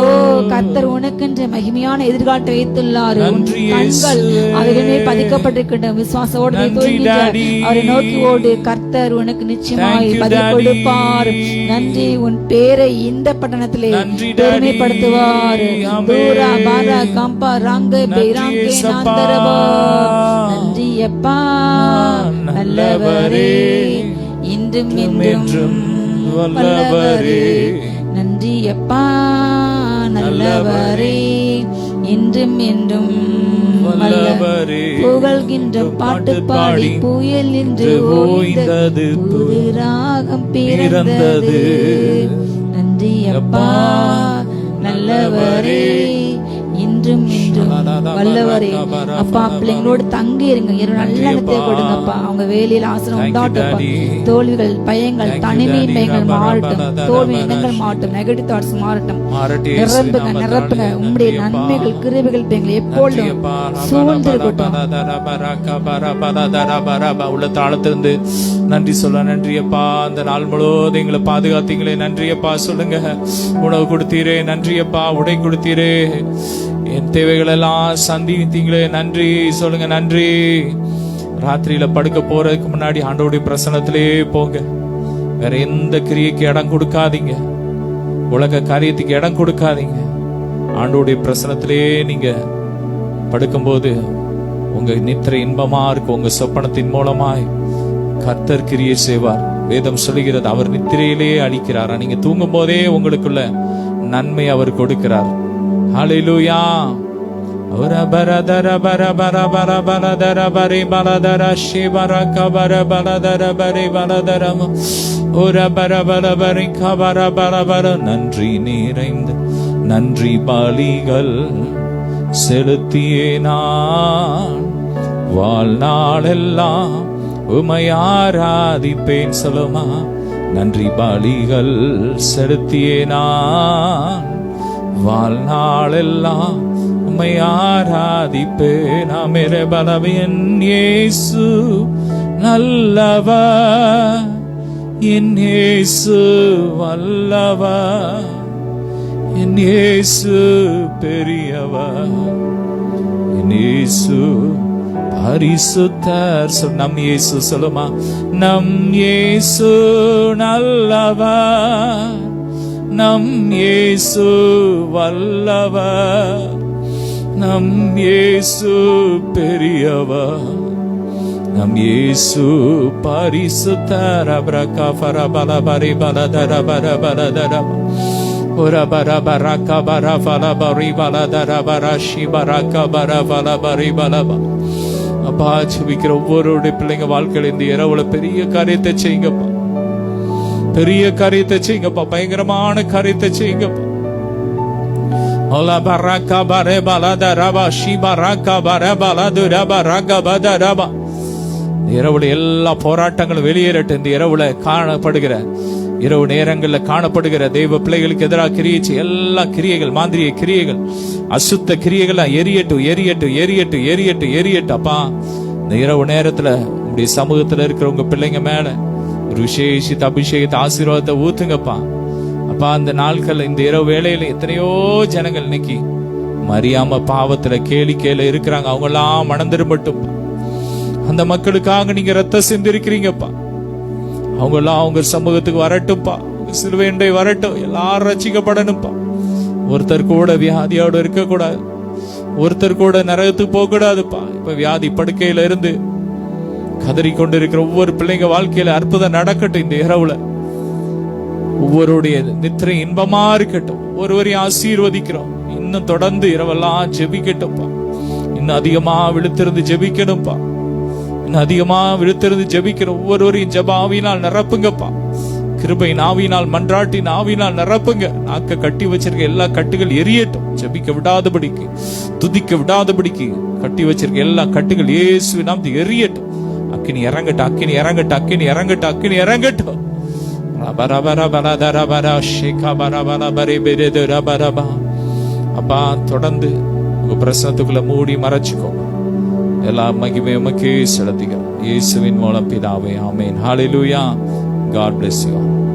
ஓ கர்த்தர் உனக்கென்று மகிமையான எதிர்காலத்தை வைத்துள்ளார். கண்கள் அவைகளே பதிக்கப்பட்டிருக்கின்றன. விசுவாசோடு அவரை நோக்கி ஓடு. கர்த்தர் உனக்கு நிச்சயமாய் பதில் கொடுப்பார். நன்றி. உன் பேரை இந்த பட்டணத்திலே பெருமைப்படுத்துவார். தூரா பாரா கம்பா ரங்க பேராங்கே நாந்தரபா. நன்றி அப்பா நல்லவரே, இன்றும் என்றும் வல்லவரே. நன்றி அப்பா நல்லவரே, இன்றும் என்றும் வல்லவரே. புகழ்கின்ற பாட்டு பாடி புயல் நின்று ஓய்ந்தது, புது ராகம் பிறந்தது. நன்றி அப்பா நல்லவரே, இன்றும் என்றும் வல்லவரே. அப்பா பிள்ளைங்களோடு தங்கி இருங்க. நல்ல எண்ணத்தை கொடுங்கப்பா. அவங்க வேலையில் ஆசனம் உண்டாட்டும். தோல்விகள், பயங்கள், தனிமையின் பயங்கள் மாறட்டும். தோல்வி எண்ணங்கள் மாறட்டும். நெகட்டிவ் தாட்ஸ் மாறட்டும். நிரப்புங்க, நிரப்புங்க. உம்முடைய நன்மைகள், கிருபைகள் எங்களை எப்பொழுதும் சூழ்ந்திருக்கட்டும். உள்ள தாளத்திலிருந்து நன்றி சொல்ல. நன்றியப்பா, அந்த நாள் முழுவதும் எங்களை பாதுகாத்தீங்களே, நன்றியப்பா சொல்லுங்க. உணவு கொடுத்தீரே, நன்றியப்பா. உடை கொடுத்தீரே, என் தேவைகள் எல்லாம் சந்தித்தீங்களே, நன்றி சொல்லுங்க. நன்றி. ராத்திரியில படுக்க போறதுக்கு முன்னாடி ஆண்டவருடைய பிரசன்னத்திலே போங்க. வேற எந்த கிரியைக்கு இடம் கொடுக்காதீங்க. உலக காரியத்துக்கு இடம் கொடுக்காதீங்க. ஆண்டவருடைய பிரசன்னத்திலே நீங்க படுக்கும்போது உங்க நித்திரை இன்பமா இருக்கும். உங்க சொப்பனத்தின் மூலமாய் கர்த்தர் கிரியை செய்வார். வேதம் சொல்லுகிறது, அவர் நித்திரையிலேயே அளிக்கிறார். நீங்க தூங்கும் போதே உங்களுக்குள்ள நன்மை அவர் கொடுக்கிறார். ஹல்லேலூயா. ora baradara bara bara bara baladara bari baladara shibara kabara baladara bari baladara ora bara bara bari kabara bara bara. நன்றி நிறைந்த நன்றி பலிகள் செலுத்தியே நான் வாழ்நாளெல்லாம் உம்மை ஆராதிப்பேன். சொல்லுமா, நன்றி பலிகள் செலுத்தியே நான் வாழ்நாளெல்லாம் உம்மை ஆராதிப்பேன். மேரே பலவின் இயேசு நல்லவர், என் இயேசு வல்லவர், என் இயேசு பெரியவர், என் இயேசு பரிசுத்தர். நம் இயேசு சொல்லுமா, நம் இயேசு நல்லவர், நம் இயேசு வல்லவர், நம் இயேசு பெரியவர், நம் இயேசு பரிசுத்தர். அப்ரகா ஃபரபல பரி பலதர பர பலதர ora bara baraka bara fala bari baladara barashi baraka bara fala bari balaba. அப்பா ஜெபிக்கிற ஒவ்வொருடைய பிள்ளைங்க வாழ்க்கையில இந்த இரவுல பெரிய காரியத்தை செய்யுங்கப்பா. பெரிய காரியத்தை செய்யுங்கப்பா. பயங்கரமான காரியத்தை செய்யுங்கப்பா. ola baraka bare baladara bashi baraka bara baladura baraka badaraba. இரவுல எல்லா போராட்டங்களும் வெளியேறட்டும். இந்த இரவுல காணப்படுகிற இரவு நேரங்களில் காணப்படுகிற தெய்வ பிள்ளைகளுக்கு எதிராக கிரியை எல்லா கிரியைகள், மாந்திரிய கிரியைகள், அசுத்த கிரியைகள் எரியட்டும், எரியட்டும், எரியட்டும், எரியட்டும், எரியட்டும். அப்பா இந்த இரவு நேரத்துல உங்களுடைய சமூகத்துல இருக்கிற உங்க பிள்ளைங்க மேல ஒரு விசேஷித்த அபிஷேகத்தை, ஆசீர்வாதத்தை ஊத்துங்கப்பா. அப்பா அப்பா அந்த நாட்கள் இந்த இரவு வேளையில எத்தனையோ ஜனங்கள் இன்னைக்கு மரியாம பாவத்துல கேளிக்கையில இருக்கிறாங்க. அவங்க எல்லாம் மனம் திரும்பட்டும். அந்த மக்களுக்காக நீங்க ரத்தம் சிந்திருக்கிறீங்கப்பா. அவங்க எல்லாம் அவங்க சமூகத்துக்கு வரட்டும்ப்பா. சிலுவைண்டை வரட்டும். எல்லாரும் ரட்சிக்கப்படணும்ப்பா. ஒருத்தர் கூட வியாதியோட இருக்க கூடாது. ஒருத்தர் கூட நரகத்துக்கு போக கூடாதுப்பா. இப்ப வியாதி படுக்கையில இருந்து கதறிக்கொண்டு இருக்கிற ஒவ்வொரு பிள்ளைங்க வாழ்க்கையில அற்புதம் நடக்கட்டும். இந்த இரவுல ஒவ்வொருடைய நித்திரை இன்பமா இருக்கட்டும். ஒருவரையும் ஆசீர்வதிக்கிறோம். இன்னும் தொடர்ந்து இரவெல்லாம் ஜெபிக்கட்டும்ப்பா. இன்னும் அதிகமா விழுத்திருந்து ஜெபிக்கணும்ப்பா. இன்னும் அதிகமா விழுத்திருந்து ஜெபிக்கிற ஒவ்வொருவரையும் ஜெப ஆவியினால் நிரப்புங்கப்பா. கிருபை ஆவியினால் மன்றாட்டி ஆவியினால் நிரப்புங்க. நாக்க கட்டி வச்சிருக்க எல்லா கட்டுகள் எரியட்டும். ஜெபிக்க விடாதபடிக்கு, துதிக்க விடாதபடிக்கு கட்டி வச்சிருக்க எல்லா கட்டுகள் இயேசுவின் நாமத்தில் எரியட்டும். அக்கினி இறங்கட்டும், அக்கினி இறங்கட்டும், அக்கினி இறங்கட்டும், அக்கினி இறங்கட்டும். அப்பா தொடர்ந்து உங்க பிரசனத்துக்குள்ள மூடி மறைச்சுக்கோ. எல்லா மகிமை உமக்கே செலுத்துகிறோம். இயேசுவின் மூலம் பிதாவே, ஆமென். ஹalleluya. God bless you all.